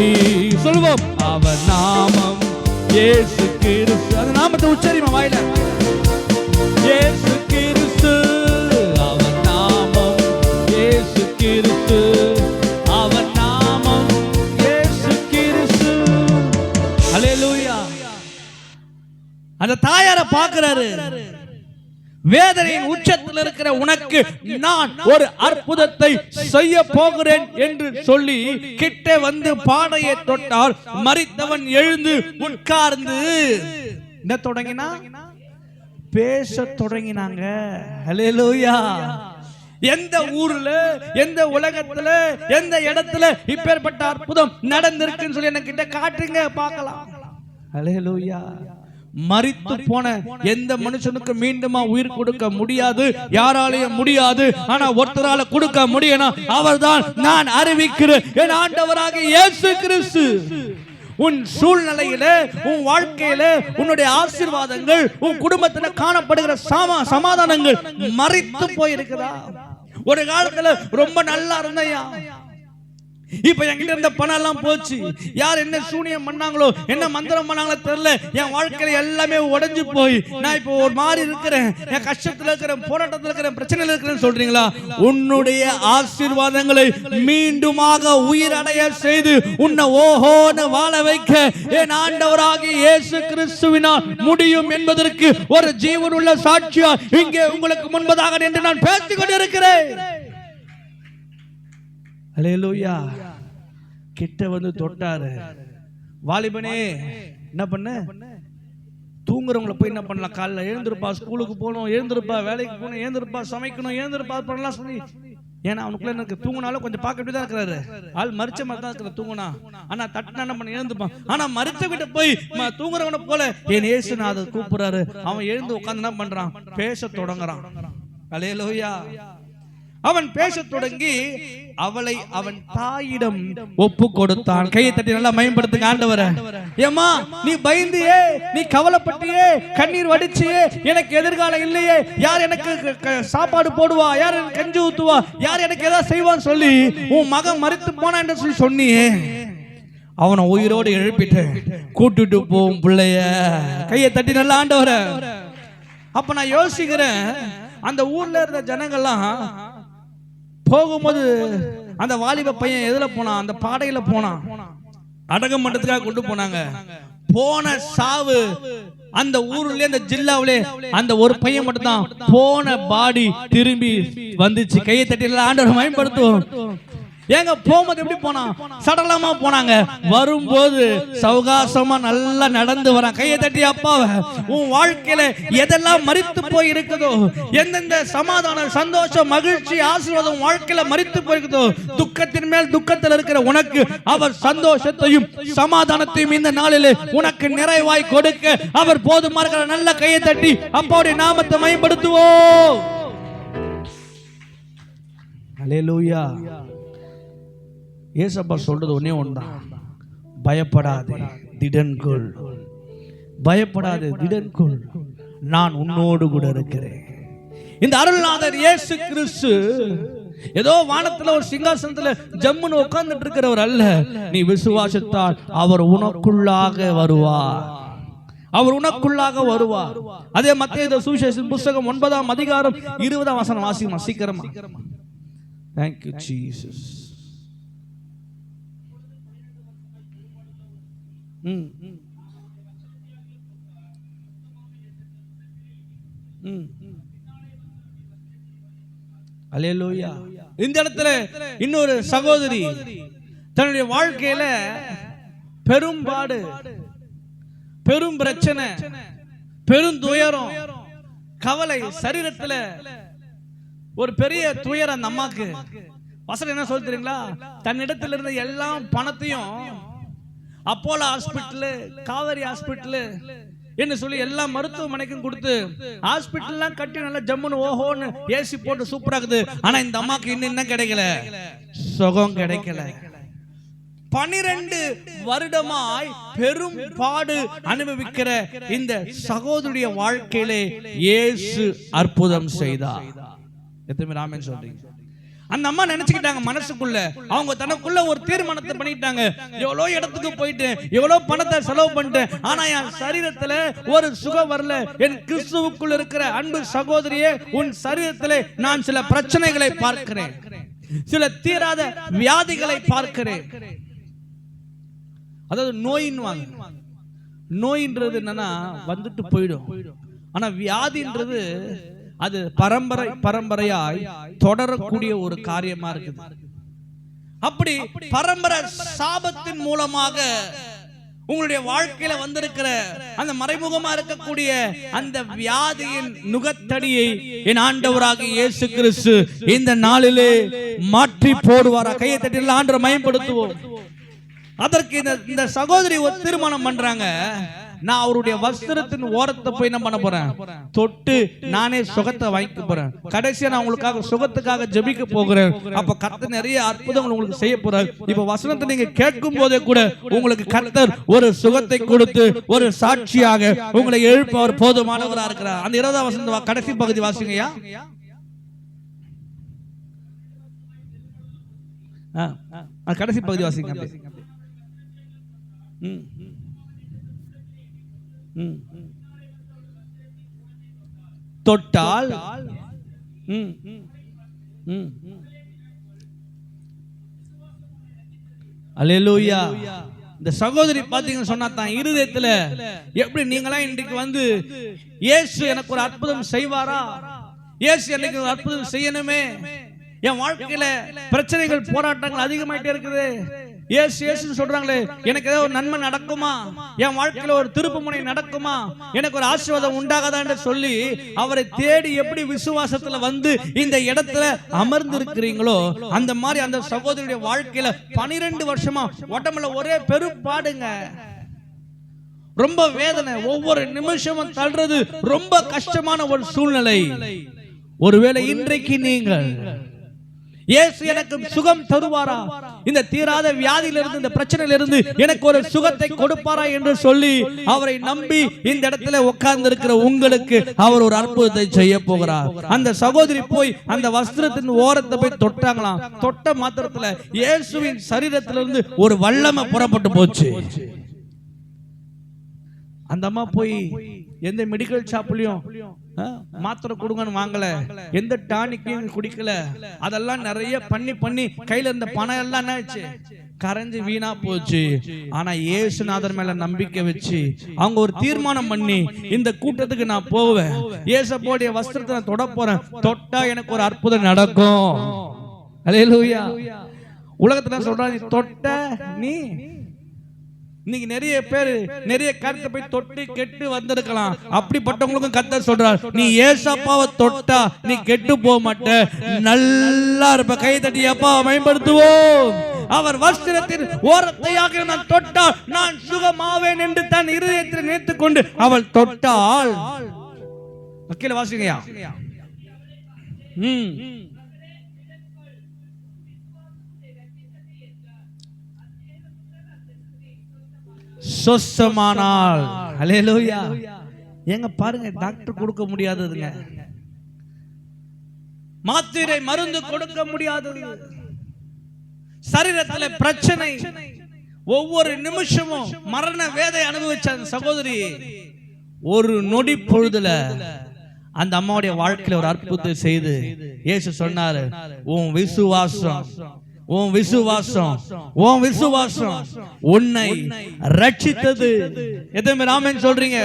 சொல்வோம், அவர் நாமம் இயேசு கிறிஸ்து. அந்த நாமத்தை உச்சரிமா வாயில, இயேசு கிறிஸ்து. அந்த தாயாரை பார்க்கிறாரு. வேதனையின் உச்சத்தில் இருக்கிற உனக்கு நான் ஒரு அற்புதத்தை செய்ய போகிறேன் என்று சொல்லி கிட்ட வந்து பாடையை தொட்டால் மரித்தவன் எழுந்து உட்கார்ந்து என்ன தொடங்கினா? பேச தொடங்கினாங்க. ஹல்லேலூயா. எந்த ஊர்ல, எந்த உலகத்துல, எந்த இடத்துல இப்பேற்பட்ட அற்புதம் நடந்திருக்குன்னு சொல்லி எனக்கு கிட்ட காட்டுங்க பார்க்கலாம். ஹல்லேலூயா. மரித்து போன எந்த மனுஷனுக்கு மீண்டுமா உயிர் கொடுக்க முடியாது, யாராலையும் முடியாது. ஆனா ஒருத்தரால கொடுக்க முடியும். அவர்தான் நான் அறிவிக்கிற என் ஆண்டவராகிய இயேசு கிறிஸ்து. உன் சூழ்நிலையில, உன் வாழ்க்கையில, உன்னுடைய ஆசீர்வாதங்கள், உன் குடும்பத்துல காணப்படுகிற சமாதானங்கள் மரித்து போயிருக்குதா? ஒரு காலத்துல ரொம்ப நல்லா இருந்தையா, இப்ப என்கிட்ட இருந்த பணம் எல்லாம் போச்சு. யார் என்ன சூனியம் பண்ணாங்களோ, என்ன மந்திரம் பண்ணாங்களோ தெரியல. என் வாழ்க்கையில எல்லாமே உடைஞ்சு போய் நான் இப்போ ஒரு மாதிரி இருக்கிறேன், என் கஷ்டத்துல இருக்கிறேன், போராட்டத்துல இருக்கிறேன், பிரச்சனையில இருக்கிறேன்னு சொல்றீங்களா? உன்னுடைய ஆசீர்வாதங்களை மீண்டுமாக உயிரடைய செய்து உன்னை ஓஹோன்னு வாழ வைக்க என் ஆண்டவராகிய இயேசு கிறிஸ்துவினால் முடியும் என்பதற்கு ஒரு ஜீவனுள்ள சாட்சியா இங்கே உங்களுக்கு முன்பதாக நின்று நான் பேசிக் கொண்டிருக்கிறேன். ஹல்லேலூயா. கிட்ட வந்து தொட்டாரு. வாலிபனே என்ன பண்ண? தூங்குறவங்களை போய் என்ன பண்ணலாம்? காலைல எழுந்திருப்பா, ஸ்கூலுக்கு போகணும், எழுந்திருப்பா, வேலைக்கு போகணும், எழுந்திருப்பா, சமைக்கணும், எழுந்திருப்பா பண்ணலாம் சொல்லி. ஏன்னா அவனுக்குள்ள எனக்கு தூங்கினாலும் கொஞ்சம் பார்க்க தான் இருக்கிறாரு. ஆள் மரிச்ச மாதிரி தான் இருக்கிற தூங்குனா. ஆனா தட்டுனா என்ன பண்ண? எழுந்துப்பான். ஆனா மரிச்ச கிட்ட போய் தூங்குறவனை போல என் இயேசுநாதர் கூப்பிடுறாரு. அவன் எழுந்து உட்கார்ந்து என்ன பண்றான்? பேச தொடங்குறான். ஹல்லேலூயா. அவன் பேசத் தொடங்கி அவளை அவன் தாயிடம் ஒப்பு கொடுத்தான். கையை தட்டி நல்லா மயம்படுத்துங்க ஆண்டவரே. ஏம்மா நீ பயந்தியே, நீ கவலைப்பட்டியே, கண்ணீர் வடிச்சியே, எனக்கு எதிர்காலம் இல்லையே, யார் எனக்கு சாப்பாடு போடுவா, யார் எனக்கு கஞ்சி ஊத்துவா, யார் எனக்கு ஏதாவது செய்வான்னு சொல்லி உன் மகன் மரித்து போனான் என்று சொல்லி சொன்னியே. அவனை உயிரோடு எழுப்பிட்டு கூட்டிட்டு போவும் பிள்ளைய. கையை தட்டி நல்லா ஆண்டவரே. அப்ப நான் யோசிக்கிறேன், அந்த ஊர்ல இருந்த ஜனங்கள்லாம் போகும்போது அந்த வாலிப பையன் எதுல போனான்? அந்த பாடையில போனான். அடக்கம் மண்டத்துக்காக கொண்டு போனாங்க. போன சாவு அந்த ஊர்ல, அந்த ஜில்லாவிலே அந்த ஒரு பையன் மட்டும் தான் போன பாடி திரும்பி வந்துச்சு. கையை தட்டி ஆண்டவர் மயம்படுத்துவோம். ஏங்க போகும்போது எப்படி போனா? சடலமா போனாங்க. வரும்போது சௌகாசமா நல்லா நடந்து வரான். கையை தட்டி அப்பாவை, உன் வாழ்க்கையில எதெல்லாம் மரித்து போய் இருக்குதோ, எந்தெந்த சமாதானம், சந்தோஷம், மகிழ்ச்சி, ஆசீர்வாதம் வாழ்க்கையில மரித்து போயிருக்குதோ, துக்கத்தின் மேல் துக்கத்தில் இருக்கிற உனக்கு அவர் சந்தோஷத்தையும் சமாதானத்தையும் இந்த நாளிலே உனக்கு நிறைவாய் கொடுக்க அவர் போதுமா இருக்கிற. நல்ல கையை தட்டி அப்பாவுடைய நாமத்தை மயப்படுத்துவோம். ஹல்லேலூயா. ஏசப்பா சொல்றது ஒன்னே ஒன்றுதான், பயப்படாதே, திடன்கொள். பயப்படாதே, திடன்கொள், நான் உன்னோடு கூட இருக்கிறேன். இந்த அருள்நாதர் இயேசு கிறிஸ்து ஏதோ வானத்துல ஒரு சிங்காசனத்துல ஜம்முன்னு உட்கார்ந்துட்டு இருக்கிறவர் அல்ல. நீ விசுவாசித்தால் அவர் உனக்குள்ளாக வருவார். அவர் உனக்குள்ளாக வருவார். அதே மத்தேயு சுவிசேஷ புத்தகம் 9ஆம் அதிகாரம் 20ஆம் வசனம் வாசிக்கணும் சீக்கிரமா. Thank you Jesus. அல்லேலூயா. இந்த இடத்துல இன்னொரு சகோதரி தன்னுடைய வாழ்க்கையில பெரும்பாடு, பெரும் பிரச்சனை, பெரும் துயரம், கவலை, சரீரத்துல ஒரு பெரிய துயரம். அந்த அம்மாக்கு வசனம் என்ன சொல்லி தெரியுங்களா? தன்னிடத்துல இருந்த எல்லா பணத்தையும் அப்போலோ ஹாஸ்பிட்டல், காவேரி ஹாஸ்பிட்டல் என்ன சொல்லி எல்லா மருத்துவமனைக்கும் கொடுத்து ஹாஸ்பிட்டல்லாம் கட்டி நல்லா ஜம்முன்னு ஓஹோன்னு ஏசி போட்டு சூப்பராகுது. ஆனா இந்த அம்மாக்கு இன்னும் கிடைக்கல, சுகம் கிடைக்கல. 12 வருடமாய் பெரும் பாடு அனுபவிக்கிற இந்த சகோதரிய வாழ்க்கையிலே இயேசு அற்புதம் செய்தார். எத்தனை பேர் ஆமென் சொல்றீங்க? அந்த அம்மா நினைச்சுக்கிட்டாங்க மனசுக்குள்ள, அவங்க தனக்குள்ள ஒரு தீர்மானத்தை பண்ணிட்டாங்க. எவ்வளவு இடத்துக்கு போயிட்டு எவ்வளவு பணத்தை செலவு பண்ணிட்டேன், ஆனா என் சரீரத்துல ஒரு சுகம் வரல. என் கிறிஸ்துவுக்குள் இருக்கிற அன்பு சகோதரியே, உன் சரீரத்திலே நான் சில பிரச்சனைகளை பார்க்கிறேன், சில தீராத வியாதிகளை பார்க்கிறேன். அதாவது நோயின்னு வாங்க, நோயின்றது என்னன்னா வந்துட்டு போயிடும். ஆனா வியாதின்றது அது பரம்பரையாய் தொடரக்கூடிய ஒரு காரியமா இருக்குது. அப்படி பரம்பரை சாபத்தின் மூலமாக உங்களுடைய வாழ்க்கையில வந்திருக்கிற அந்த மறைமுகமா இருக்கக்கூடிய அந்த வியாதியின் நுகத்தடியை என் ஆண்டவராகிய இயேசு கிறிஸ்து இந்த நாளிலே மாற்றி போடுவாரா? கையை தட்டி ஆண்டவரை மயப்படுத்துவோம். அதற்கு இந்த சகோதரி ஒரு தீர்மானம் பண்றாங்க, நான் அவருடைய வஸ்திரத்தின் ஓரத்தை போய் என்ன பண்ண போறேன், தொட்டு நானே சுகத்தை வாங்கிக்க போறேன். கடைசியா நான் உங்களுக்காக சுகத்துக்காக ஜெபிக்க போகிறேன். அப்ப கர்த்தர் நிறைய அற்புதங்கள் உங்களுக்கு செய்ய போறார். இப்ப வசனத்தை நீங்க கேட்கும் போதே கூட உங்களுக்கு கர்த்தர் ஒரு சுகத்தை கொடுத்து ஒரு சாட்சியாக உங்களை எழுப்பவர் போதுமானவரா இருக்கிறார். அந்த 20ஆம் வசனத்தை கடைசி பகுதி வாசிங்கய்யா. கடைசி பகுதி வாசிங்க. தொட்டால் அல்லேலூயா. இந்த சகோதரி பாத்தீங்கன்னு சொன்னா தான் இருதயத்துல எப்படி நீங்களா இன்றைக்கு வந்து இயேசு எனக்கு ஒரு அற்புதம் செய்வாரா, இயேசு எனக்கு ஒரு அற்புதம் செய்யணுமே, என் வாழ்க்கையில பிரச்சனைகள் போராட்டங்கள் அதிகமாயிட்டே இருக்குது, இயேசு சொல்றாங்களே எனக்கு ஏதாவது ஒரு நன்மை நடக்குமா, என் வாழ்க்கையில ஒரு திருப்பு முனை நடக்குமா, எனக்கு ஒரு ஆசீர்வாதம் உண்டாகாதா என்று சொல்லி அவரை தேடி எப்படி விசுவாசத்துல வந்து இந்த இடத்துல அமர்ந்து இருக்கிறீங்களோ அந்த மாதிரி அந்த சகோதரியுடைய வாழ்க்கையில 12 வருஷமா உடம்புல ஒரே பெரும்பாடுங்க, ரொம்ப வேதனை, ஒவ்வொரு நிமிஷமும் தள்ளுறது ரொம்ப கஷ்டமான ஒரு சூழ்நிலை. ஒருவேளை இன்றைக்கு நீங்கள் இயேசு எனக்கு சுகம் தருவாரா, இந்த தீராத வியாதியிலிருந்து இந்த பிரச்சனையிலிருந்து எனக்கு ஒரு சுகத்தை கொடுப்பாரா என்று சொல்லி அவரை நம்பி இந்த இடத்துல உட்கார்ந்து இருக்கிற உங்களுக்கு அவர் ஒரு அற்புதத்தை செய்ய போகிறார். அந்த சகோதரி போய் அந்த வஸ்திரத்தின் ஓரத்தை போய் தொட்டாங்களாம். தொட்ட மாத்திரத்துல இயேசுவின் சரீரத்திலிருந்து ஒரு வல்லமை புறப்பட்டு போச்சு. அந்த அம்மா போய் எந்த மெடிக்கல் ஷாப்லயும் மாத்திரை கொடுங்கன்னு வாங்கல, எந்த டானிக்கையும் குடிக்கல, அதெல்லாம் நிறைய பண்ணி கையில இருந்த பணம் எல்லாம் என்ன ஆச்சு, கரைஞ்சு வீணா போச்சு. ஆனா இயேசுநாதர் மேல நம்பிக்கை வச்சு அவங்க ஒரு தீர்மானம் பண்ணி இந்த கூட்டத்துக்கு நான் போவேன், இயேசுவோடைய வஸ்திரத்தை நான் தொட போறேன், தொட்டா எனக்கு ஒரு அற்புதம் நடக்கும். அல்லேலூயா. உலகத்துல சொல்றாங்க தொட்ட நீ, இன்னைக்கு நிறைய பேர் நிறைய கருத்தை போய் தொட்டு கெட்டு வந்திருக்கலாம். அப்படிப்பட்டவங்களுக்கும் கர்த்தர் சொல்றார், நீ ஏசப்பாவை தொட்டா நீ கெட்டு போக மாட்ட, நல்லா இருப்ப. கை தட்டி அப்பாவை மேம்படுத்துவோம். அவர் வஸ்திரத்தின் ஓரத்தையாக நான் தொட்டால் நான் சுகமாவேன் என்று தன் இருதயத்தில் நினைத்துக் கொண்டு அவள் தொட்டால், கீழே வாசிங்கயா, சொஸ்தமானால். அல்லேலூயா. எங்க பாருங்க, டாக்டர் கொடுக்க முடியாததுங்க, மாத்திரை மருந்து கொடுக்க முடியாதது, சரீரத்தில் பிரச்சனை, ஒவ்வொரு நிமிஷமும் மரண வேதை அனுபவிச்ச சகோதரி ஒரு நொடி பொழுதுல அந்த அம்மாவுடைய வாழ்க்கையில ஒரு அற்புதத்தை செய்து இயேசு சொன்னாரு, உன் விசுவாசம் உன் விசுவாசம் உன் விசுவாசம் உன்னை ரட்சித்தது. எத்தனை ஆமென் சொல்றீங்க?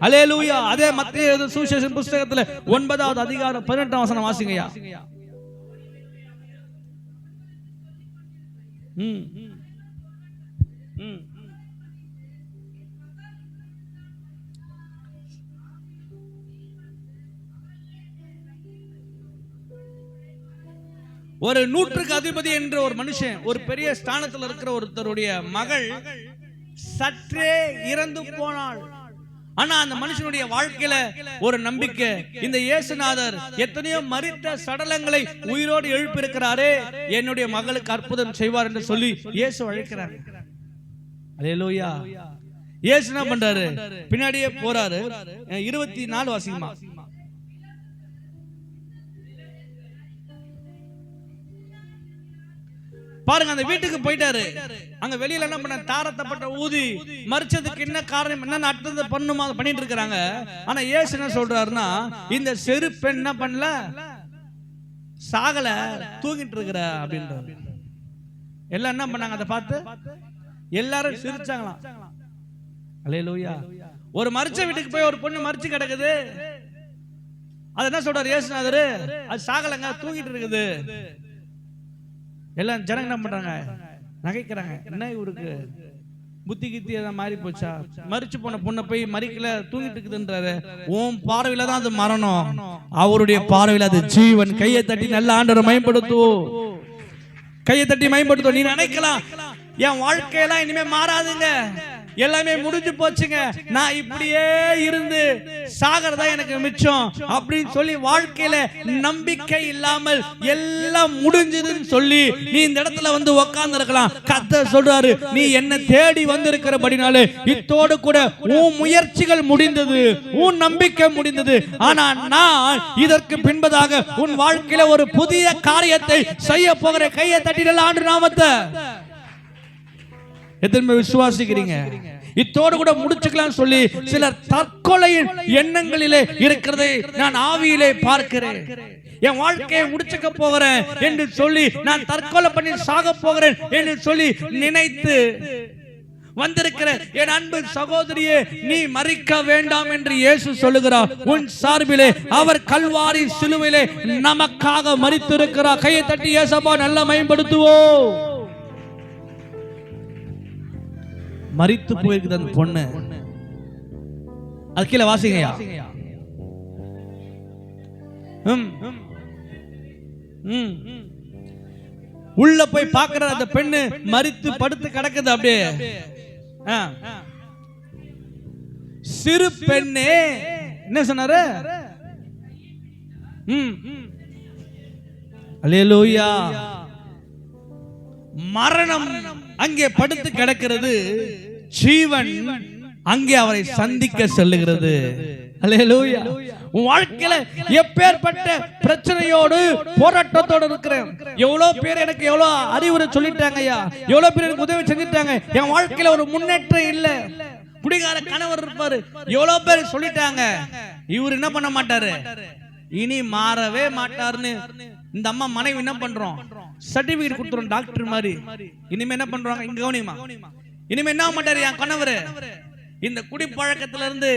அல்லேலூயா. அதே மத்தேயு சுவிசேஷம் புத்தகத்துல 9வது அதிகாரம் 18ஆம் வசனம் வாசிங்கயா. ஒரு 100க்கு அதிபதி என்ற ஒரு மனுஷன், ஒரு பெரிய ஸ்தானத்தில் இருக்கிற ஒருத்தருடைய மகள் சற்றே இறந்து போனாள். ஆனா அந்த மனுஷனுடைய வாழ்க்கையில ஒரு நம்பிக்கை, இந்த இயேசுநாதர் எத்தனையோ மரித்த சடலங்களை உயிரோடு எழுப்பியிருக்கிறாரே, என்னுடைய மகளுக்கு அற்புதம் செய்வார் என்று சொல்லி இயேசு அழைக்கிறார். அல்லேலூயா. இயேசு என்ன பண்றாரு, பின்னாடியே போறாரு. 24 வாசிக்குமா. பாருங்க, அந்த வீட்டுக்கு போயிட்டாரு. அங்க வெளியில என்ன பண்ண, தாரத்தப்பட்ட ஊதி மரிச்சதுக்கு என்ன காரணம், என்ன அர்த்தத்தை பண்ணுமா பண்ணிட்டு இருக்காங்க. ஆனா இயேசு என்ன சொல்றாருன்னா, இந்த செரு பெண் என்ன பண்ணல, சாகல, தூங்கிட்டு இருக்கிற அப்படின்றாரு. எல்லாம் என்ன பண்ணாங்க, அதை பார்த்து எல்லாரும் சிரிச்சாங்களாம். அல்லேலூயா. ஒரு மரிச்ச வீட்டுக்கு போய் ஒரு பொண்ணு மரிச்சு கிடக்குது. அது என்ன சொல்றாரு இயேசுநாதர்? அது சாகலங்க, தூங்கிட்டு இருக்குது. எல்லாம் ஜனங்க என்ன பண்றாங்க? நகைக்கிறாங்க. என்ன இவருக்கு புத்தி கித்தி எதாவது மாறி போச்சா? மரிச்சு போன பொண்ணை போய் மறிக்கல, தூங்கிட்டு இருக்குதுன்றாரு. உன் பார்வையில தான் அது மரணம், அவருடைய பார்வையில அது ஜீவன். கையை தட்டி நல்ல ஆண்டவரை மயப்படுத்துவோம். கையை தட்டி மயப்படுத்துவோம். நீ நினைக்கலாம் என் வாழ்க்கையெல்லாம் இனிமே மாறாதுங்க, எல்லாமே முடிஞ்சு போச்சுங்க, நான் இப்படியே இருந்து சாகறதா எனக்கு மிச்சம் அப்படின்னு சொல்லி வாழ்க்கையில நம்பிக்கை இல்லாமல் எல்லாம் முடிஞ்சதுன்னு சொல்லி நீ இந்த இடத்துல வந்து உட்கார்ந்து இருக்கலாம். கர்த்தர் சொல்றாரு, நீ என்ன தேடி வந்திருக்கிறபடினாலே இத்தோடு கூட உன் முயற்சிகள் முடிந்தது, உன் நம்பிக்கை முடிந்தது. ஆனா நான் இதற்கு பின்பதாக உன் வாழ்க்கையில ஒரு புதிய காரியத்தை செய்ய போகிற. கையை தட்டிடல ஆண்டு நாமத்தை எத்தனை விசுவாசிக்கிறீங்க? இத்தோடு கூட முடிச்சுக்கலாம் சொல்லி சிலர் தற்கொலையின் எண்ணங்களிலே இருக்கிறதை நான் ஆவியிலே பார்க்கிறேன். என் வாழ்க்கையை முடிச்சுக்க போகிறேன் என்று சொல்லி, நான் தற்கொலை பண்ணி சாக போகிறேன் என்று சொல்லி நினைத்து வந்திருக்கிற என் அன்பு சகோதரியே, நீ மரிக்க வேண்டாம் என்று இயேசு சொல்லுகிறார். உன் சார்பிலே அவர் கல்வாரி சிலுவையிலே நமக்காக மரித்திருக்கிறார். கையை தட்டி இயேசப்பா நல்லா மேம்படுத்துவோம். மரித்து போயிருக்குது அந்த பொண்ணு. அது கீழே வாசிங்கயா. உள்ள போய் பார்க்கிற அந்த பெண்ணு மரித்து படுத்து கிடக்குது. அப்படியே சிறு பெண்ணே என்ன சொன்னாரு? அல்லேலூயா. மரணம் அங்கே படுத்து கிடக்கிறது, ஜீவன் அங்கே அவரை சந்திக்க செல்லுகிறது. அல்லேலூயா. உன் வாழ்க்கையில எப்பேற்பட்ட பிரச்சனையோடு போராட்டத்தோடு இருக்கிறேன். எவ்வளவு பேர் எனக்கு எவ்வளவு அறிவுரை சொல்லிட்டாங்க ஐயா, எவ்வளவு பேர் எனக்கு உதவி செஞ்சுட்டாங்க. என் வாழ்க்கையில ஒரு முன்னேற்றம் இல்ல. குடிகார கணவர் இருப்பாரு, எவ்வளவு பேர் சொல்லிட்டாங்க. இவர் என்ன பண்ண மாட்டாரு, இனி மாறவே மாட்டாருன்னு இந்த அம்மா மனைவி என்ன பண்றோம், சர்டிபிகேட் கொடுத்துறோம் டாக்டர் மாதிரி. இனிமே என்ன பண்றாங்க, இங்க கவனிமா, இனிமே என்ன மாட்டாரு என் கணவர், இந்த குடிப்பழக்கத்துல இருந்து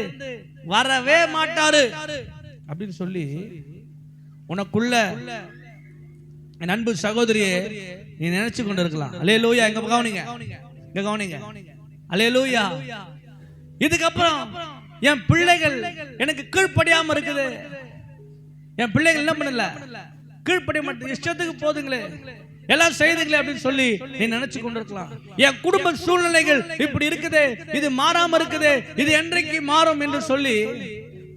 வரவே மாட்டாரு அப்படின்னு சொல்லி உனக்குள்ள என் அன்பு சகோதரியே நீ நினைச்சு கொண்டு இருக்கலாம். அல்லேலூயா. எங்க கவனிங்க, இங்க கவனிங்க. அல்லேலூயா. இதுக்கப்புறம் என் பிள்ளைகள் எனக்கு கீழ்ப்படியாம இருக்குது, என் பிள்ளைகள் என்ன பண்ணல, கீழ்ப்படிய மாட்டேன், இஷ்டத்துக்கு போதுங்களே, எல்லாம் செய்துங்களே அப்படின்னு சொல்லி நீ நினைச்சு கொண்டிருக்கலாம். என் குடும்ப சூழ்நிலைகள் இப்படி இருக்குது, இது மாறாம இருக்குது, இது என்றைக்கு மாறும் என்று சொல்லி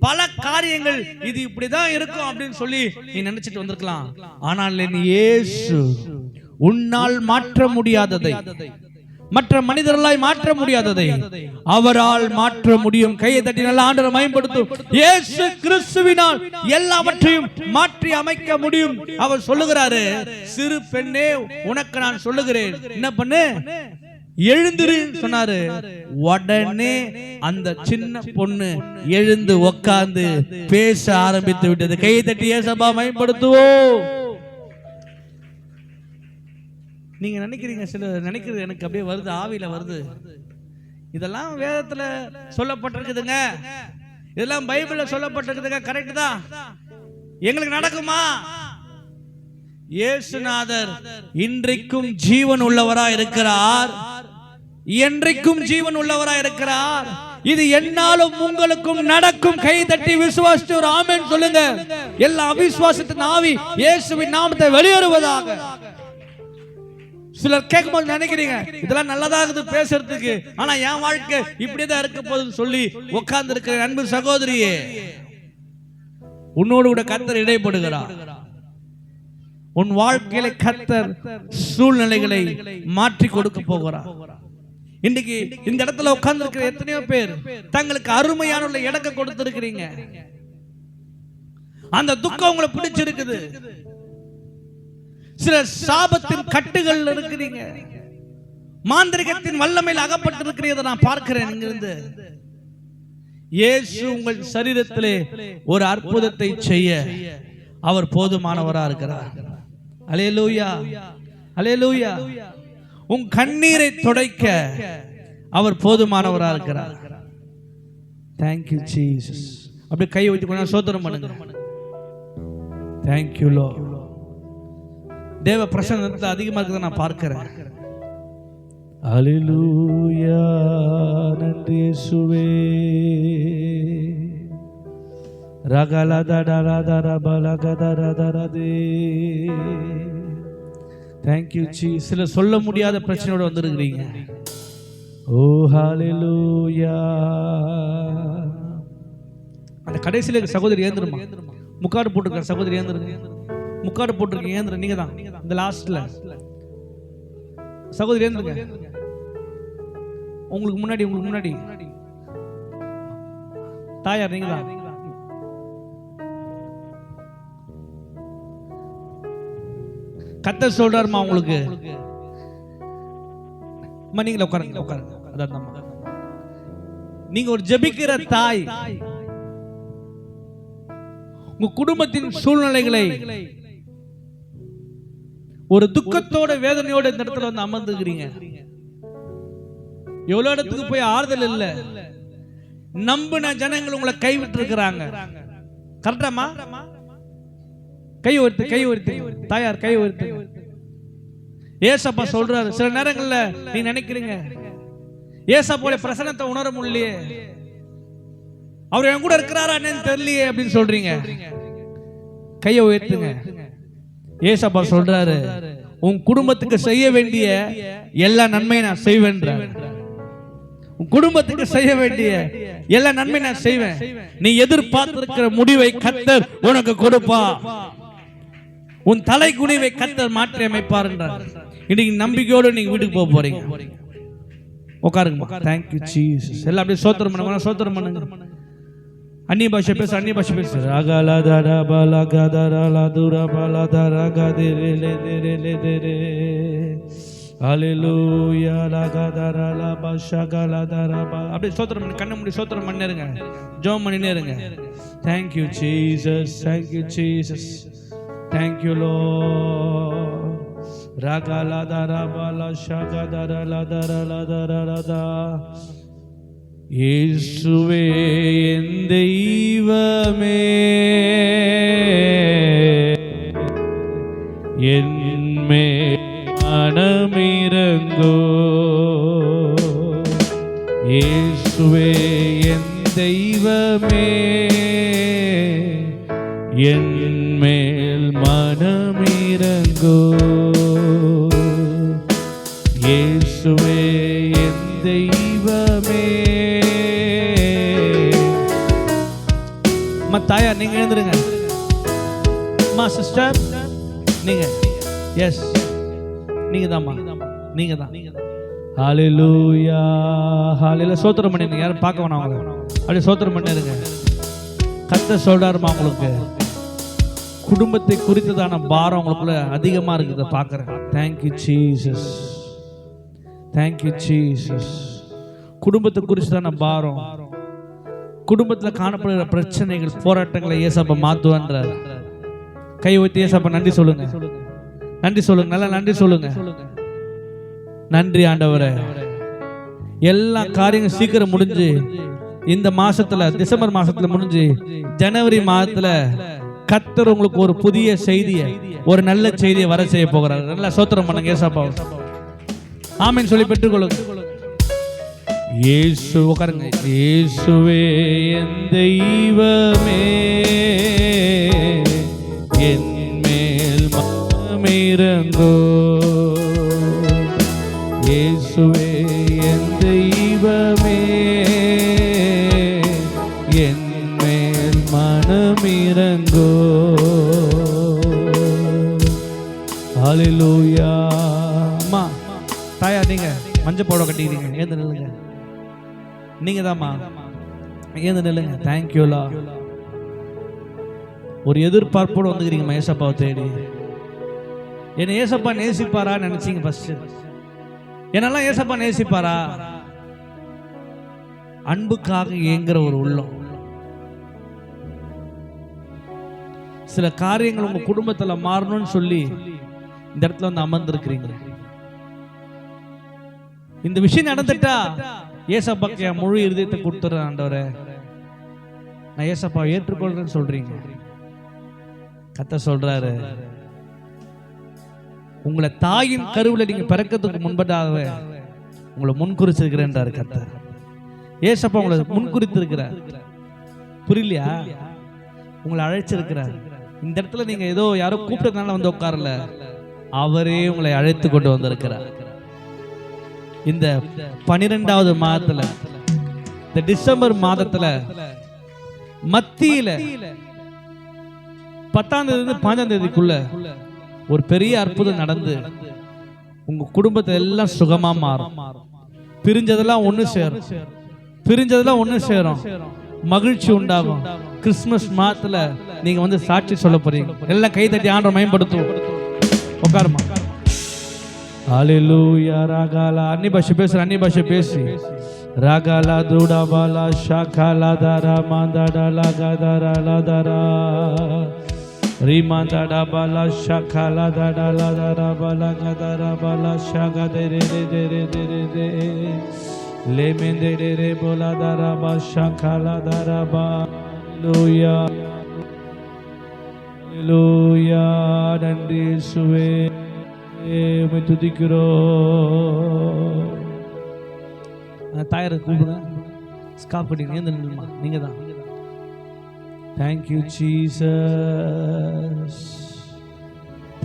பல காரியங்கள் இது இப்படிதான் இருக்கும் அப்படின்னு சொல்லி நீ நினைச்சிட்டு வந்திருக்கலாம். ஆனால் இயேசு உன்னால் மாற்ற முடியாததை, மற்ற மனிதர்களாய் மாற்ற முடியாததை அவரால் மாற்ற முடியும். கையை தட்டி நல்ல ஆண்டவரை மகிமைப்படுத்தும். இயேசு கிறிஸ்துவினால் எல்லாவற்றையும் மாற்றி அமைக்க முடியும். அவர் சொல்லுகிறாரு, சிறு பெண்ணே உனக்கு நான் சொல்லுகிறேன், என்ன பண்ணு, எழுந்திரு சொன்னாரு. உடனே அந்த சின்ன பொண்ணு எழுந்து உட்கார்ந்து பேச ஆரம்பித்து விட்டது. கையை தட்டி இயேசுவை மகிமைப்படுத்துவோம். நீங்க நினைக்கிறீங்க, சில நினைக்கிறது எனக்கு அப்படியே வருது, ஆவியில வருது, இதெல்லாம் வேதத்துல சொல்லப்பட்டிருக்குதுங்க, இதெல்லாம் பைபிள்ல சொல்லப்பட்டிருக்குதுங்க, கரெக்ட் தான், எங்களுக்கு நடக்குமா? இயேசுநாதர் இன்றைக்கும் ஜீவன் உள்ளவரா இருக்கிறார், என்றைக்கும் ஜீவன் உள்ளவரா இருக்கிறார். இது என்னாலும் உங்களுக்கும் நடக்கும். கை தட்டி விசுவாசித்து ஒரு ஆமென் சொல்லுங்க. எல்லா அவிசுவாசத்தின் ஆவி இயேசுவின் நாமத்தை வெளியேறுவதாக. சிலர் கேட்கும்போது நினைக்கிறீங்க இதெல்லாம் நல்லதாக பேசுறதுக்கு, ஆனா என் வாழ்க்கை இப்படிதான் இருக்க போதுன்னு சொல்லி உட்கார்ந்து இருக்கிற அன்பு சகோதரியே, உன்னோடு கூட கர்த்தர் இடைப்படுகிறார். உன் வாழ்க்கையில கர்த்தர் சூழ்நிலைகளை மாற்றி கொடுக்க போகிறார். இன்னைக்கு இந்த இடத்துல உட்கார்ந்து இருக்கிற எத்தனையோ பேர் தங்களுக்கு அருமையான இடத்தை கொடுத்திருக்கிறீங்க, அந்த துக்கம் உங்களை பிடிச்சிருக்குது. சில சாபத்தின் கட்டுகள் இருக்கிறீங்க, மாந்திரிகத்தின் வல்லமையில் அகப்பட்டிருக்கிறத நான் பார்க்கிறேன். இங்கிருந்து இயேசு உங்கள் சரீரத்திலே ஒரு அற்புதத்தை செய்ய அவர் போதுமானவரா இருக்கிறார். அல்லேலூயா, அல்லேலூயா. உன் கண்ணீரை துடைக்க அவர் போதுமானவரா இருக்கிறார். Thank you Jesus. அப்படியே கை வைத்து கொஞ்சம் சோத்திரம் பண்ணுங்க. Thank you low. தேவ பிரசன்னத்தில் அதிகமாக இருக்கிறத நான் பார்க்கிறேன். அல்லேலூயா. நன்றி இயேசுவே. Thank you Jesus. சில சொல்ல முடியாத பிரச்சனையோட வந்திருக்கிறீங்க. ஓ ஹalleluya. அந்த கடைசியில சகோதரி ஏந்திரமா, முக்காடு போட்டுருக்க சகோதரி ஏந்திருங்க. முக்காடு போட்டுருக்கீங்க, ஏந்திர. நீங்க தான் இந்த லாஸ்ட்ல சகோதரி ஏந்திருங்க. உங்களுக்கு முன்னாடி தாயார் நீங்க தான். கர்த்தர் சொல்றாருமா உங்களுக்கு. நீங்களே உட்காருங்க. அதான் நீங்க ஒரு ஜெபிக்கிற தாய். உங்க குடும்பத்தின் சூழ்நிலைகளை ஒரு துக்கத்தோட வேதனையோட இந்த இடத்துல வந்து அமர்ந்துக்கிறீங்க. எவ்வளவு இடத்துக்கு போய் ஆறுதல் இல்ல. நம்பின ஜனங்கள் உங்களை கைவிட்டு இருக்கிறாங்க. கரெக்டாமா? கை உயர்த்து தாயார், கை உயர்த்து. ஏசப்பா சொல்றாரு, சில நேரங்கள்ல நீ நினைக்கிறீங்க ஏசப்பாவுடைய பிரசன்னத்தை உணர முடியலையே, அவர் என் கூட இருக்கிறாரா என்னன்னு தெரியலையே அப்படின்னு சொல்றீங்க. கையை உயர்த்துங்க. ஏசப்பா சொல்றாரு, உன் குடும்பத்துக்கு செய்ய வேண்டிய எல்லா நன்மையை நான் செய்வேன். உன் குடும்பத்துக்கு செய்ய வேண்டிய எல்லா நன்மை நான் செய்வேன். நீ எதிர்பார்த்திருக்கிற முடிவை கர்த்தர் உனக்கு கொடுப்பா. உன் தலை குனிவை கர்த்தர் மாற்றி அமைப்பார் என்றார். இன்னைக்கு நம்பிக்கையோடு நீங்க வீட்டுக்கு போக போறீங்க. உட்காருங்க. Thank you Jesus. எல்லாம் அப்படியே சோத்திரம் பண்ணுங்க. சோத்திரம் பண்ணுங்க. அந்நிய பாஷை பேச. ரகலதர பலகதரலதுர பலதரகதிரேலேதேரேலேதேரே. ஹalleluya. ரகதரல பஷகலதர. அப்படியே சோத்திரம் பண்ணி கண்ணை மூடி சோத்திரம் பண்ணிருங்க. ஜெபம் பண்ணினே இருங்க. Thank you Jesus. Thank you Jesus. Thank you Lord. ரகலதர பலஷகதரலதரலதரலதா. இயேசுவே என் தெய்வமே, என்மேல் மனமிரங்கோ. இயேசுவே என் தெய்வமே, என்மேல் மனமிரங்கோ. இயேசுவே என் தெய்வமே. தாயா நீங்க எழுந்துருங்க. சிஸ்டர் நீங்க. எஸ் நீங்க தான். நீங்க தான். ஹalleluya. ஹalleluya. சோத்திரம் பண்ணிருங்க. யாரும் பார்க்க வேணாம். அவங்கள அப்படியே சோத்திரம் பண்ணிருங்க. கர்த்தர் சொல்றாருமா, உங்களுக்கு குடும்பத்தை குறித்ததான பாரம் உங்களுக்குள்ள அதிகமா இருக்குது பார்க்கிறேன். Thank you Jesus. Thank you Jesus. குடும்பத்தை குறித்ததான பாரம், குடும்பத்தில் காணப்படுகிற பிரச்சனைகள், போராட்டங்களை ஏசப்பா மாத்துவான்றார். கை வைத்து ஏசப்பா நன்றி சொல்லுங்க. நன்றி சொல்லுங்க. நல்லா நன்றி சொல்லுங்க. நன்றி ஆண்டவரே. எல்லா காரியங்களும் சீக்கிரம் முடிஞ்சு இந்த மாசத்துல, டிசம்பர் மாசத்துல முடிஞ்சு ஜனவரி மாதத்துல கர்த்தர் உங்களுக்கு ஒரு புதிய செய்தியை, ஒரு நல்ல செய்தியை வர செய்ய போகிறார். நல்லா சோத்திரம் பண்ணுங்க ஏசப்பா. ஆமென் சொல்லி பெற்றுக்கொள்ளுங்க. இயேசு. உட்காருங்க. இயேசுவே என் தெய்வமே, என்மேல் மனமிரங்கோ. இயேசுவே என் தெய்வமே, என்மேல் மனமிரங்கோ. ஹalleluya. அம்மா தாயா நீங்க மஞ்சள் போட கட்டிக்கிறீங்க. ஏந்து நில்லுங்க. நீங்க தான்மா. ஏந்து நில்லுங்க. தேங்க்யூ லா. ஒரு எதிர்பார்ப்போடு வந்துக்கிறீங்க ஏசப்பாவை தேடி. என்ன ஏசப்பா நேசிப்பாரா நினைச்சீங்க ஃபர்ஸ்ட்? என்னெல்லாம் ஏசப்பா நேசிப்பாரா? அன்புக்காக ஏங்குற ஒரு உள்ளம். சில காரியங்கள் உங்க குடும்பத்துல மாறணும்னு சொல்லி இந்த இடத்துல வந்து அமர்ந்திருக்கிறீங்க. இந்த விஷயம் நடந்துட்டா ஏசப்பாக்கு முழு இருதயத்தை கொடுத்துற ஆண்டவரே, நான் ஏசப்பா ஏற்றுக்கொள்றேன்னு சொல்றீங்க. கர்த்தர் சொல்றாரு, உங்களை தாயின் கருவில் நீங்க பிறக்கிறதுக்கு முன்பதாக உங்களை முன்குறிச்சிருக்கிறேன்றாரு கர்த்தர். ஏசப்பா உங்களை முன்குறித்திருக்கிறார். புரியலையா? உங்களை அழைச்சிருக்கிறார். இந்த இடத்துல நீங்க ஏதோ யாரோ கூப்பிட்டதுனால வந்து உட்காரல, அவரே உங்களை அழைத்து கொண்டு வந்திருக்கிறார். இந்த 12வது மாதத்துல, இந்த டிசம்பர் மாதத்துல மத்தியில 10ஆம் தேதி 15ஆம் தேதிக்குள்ள ஒரு பெரிய அற்புதம் நடந்து உங்க குடும்பத்தை எல்லாம் சுகமா மாறும். பிரிஞ்சதெல்லாம் ஒண்ணு சேரும், பிரிஞ்சதெல்லாம் ஒண்ணு சேரும், மகிழ்ச்சி உண்டாகும். கிறிஸ்துமஸ் மாதத்துல நீங்க வந்து சாட்சி சொல்ல போறீங்க. எல்லாம் கை தட்டி ஆண்டவரை மகிமைப்படுத்துவோம். உட்காருமா. ஹalleluya. ராகாலா அன்னி பாஷை பேசுற, அன்னி பாஷை பேசி. ராகாலா துடாபாலா ஷாகாலா தாரா மாந்தாடா கதாரா லாதாரா ரிமாந்தாடா பாலா ஷாகாலா தாடா லாதாரா பாலா கதாரா பாலா ஷாகா தேரே தேரே தேரே தே லே மெந்தே ரே போலா தாரா பா ஷாகாலா தாரா பா. ஹalleluya ஹalleluya. நன்றி இயேசுவே, உம்மை துதிக்கிறோம். தாயாரை கூப்பிடுங்க. ஸ்காப் பண்ணி நில்லுமா, நீங்க தான். Thank you Jesus,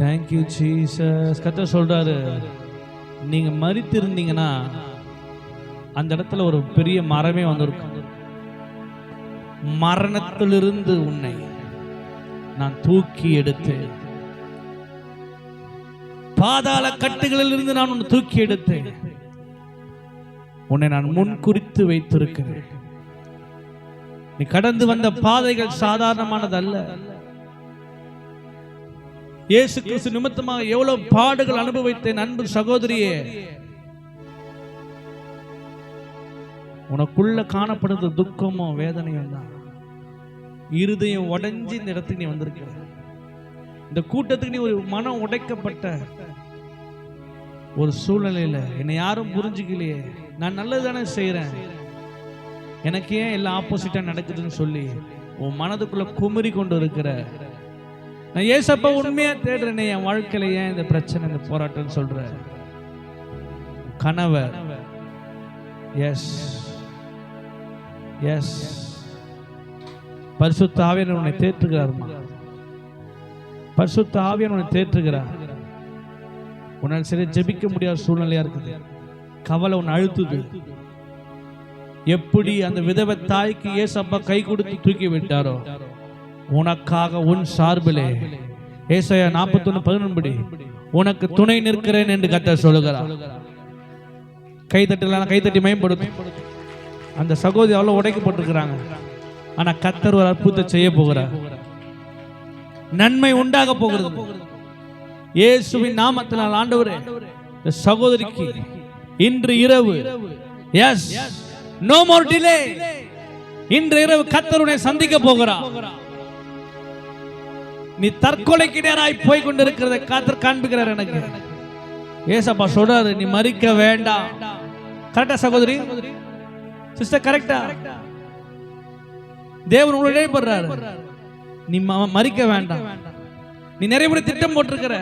thank you Jesus. கர்த்தர் சொல்றாரு, நீங்க மரித்திருந்தீங்கன்னா அந்த இடத்துல ஒரு பெரிய மரமே வந்திருக்கும். மரணத்திலிருந்து உன்னை நான் தூக்கி எடுத்து, பாதாள கட்டுகளில் இருந்து நான் உன்னை தூக்கி எடுத்து உன்னை நான் முன்குறித்து வைத்திருக்கிறேன். நீ கடந்து வந்த பாதைகள் சாதாரணமானதல்ல. இயேசு கிறிஸ்து நிமித்தமாக எவ்வளவு பாடுகள் அனுபவித்தேன் அன்பு சகோதரியே. உனக்குள்ள காணப்படுறது துக்கமும் வேதனையும் தான். இருதயம் உடைஞ்சு இந்த இடத்துக்கு நீ வந்திருக்க. இந்த கூட்டத்துக்கு நீ ஒரு மனம் உடைக்கப்பட்ட ஒரு சூழ்நிலையில, என்னை யாரும் புரிஞ்சுக்கலையே, நான் நல்லதுதானே செய்யறேன், எனக்கு ஏன் எல்லாம் ஆப்போசிட்டா நடக்குதுன்னு சொல்லி உன் மனதுக்குள்ள குமரி கொண்டு இருக்கிற, நான் ஏசப்பா உண்மையா தேடுறேனே, என் வாழ்க்கையில ஏன் இந்த பிரச்சனை, இந்த போராட்டம் சொல்ற கணவர், எஸ் எஸ் பரிசுத்த ஆவியானவர் உன்னை தேற்றுகிறார்மா. பரிசுத்த ஆவியானவர் உன்னை தேற்றுகிறார். உன்னால் சரியா ஜெபிக்க முடியாத சூழ்நிலையா இருக்குது. கவலை உன்னை அழுத்துது. எப்படி அந்த விதவை தாய்க்கு ஏசப்பா கை கொடுத்து தூக்கி விட்டாரோ, உனக்காக உன் சார்பிலே ஏசாயா 41:11 உனக்கு துணை நிற்கிறேன் என்று கர்த்தர் சொல்லுகிறார். கைதட்டலாம், கைதட்டி மேம்படுத்தும். அந்த சகோதரி அவ்வளவு உடைக்கப்பட்டிருக்கிறாங்க. ஆனா கர்த்தர் ஒரு அற்புதத்தை செய்ய போகிறார். நன்மை உண்டாக போகிறது. இயேசுவின் நாமத்தினால் ஆண்டவரே, இந்த சகோதரிக்கு இன்று இரவு, எஸ், நோ மோர் டிலே, இன்று இரவு கர்த்தர் உன்னை சந்திக்க போகிறார். நீ தற்கொலைக்கு நேராய் போய் கொண்டிருக்கிறதை கர்த்தர் காண்பிக்கிறார். எனக்கு ஏசப்பா சொல்றாரு, நீ மரிக்க வேண்டாம். கரெக்டா சகோதரி, சிஸ்டர், கரெக்டா? தேவன் உங்களை இடைப்படுறாரு. நீ மரிக்க வேண்டாம். நீ நிறைய முறை திட்டம் போட்டிருக்கிற,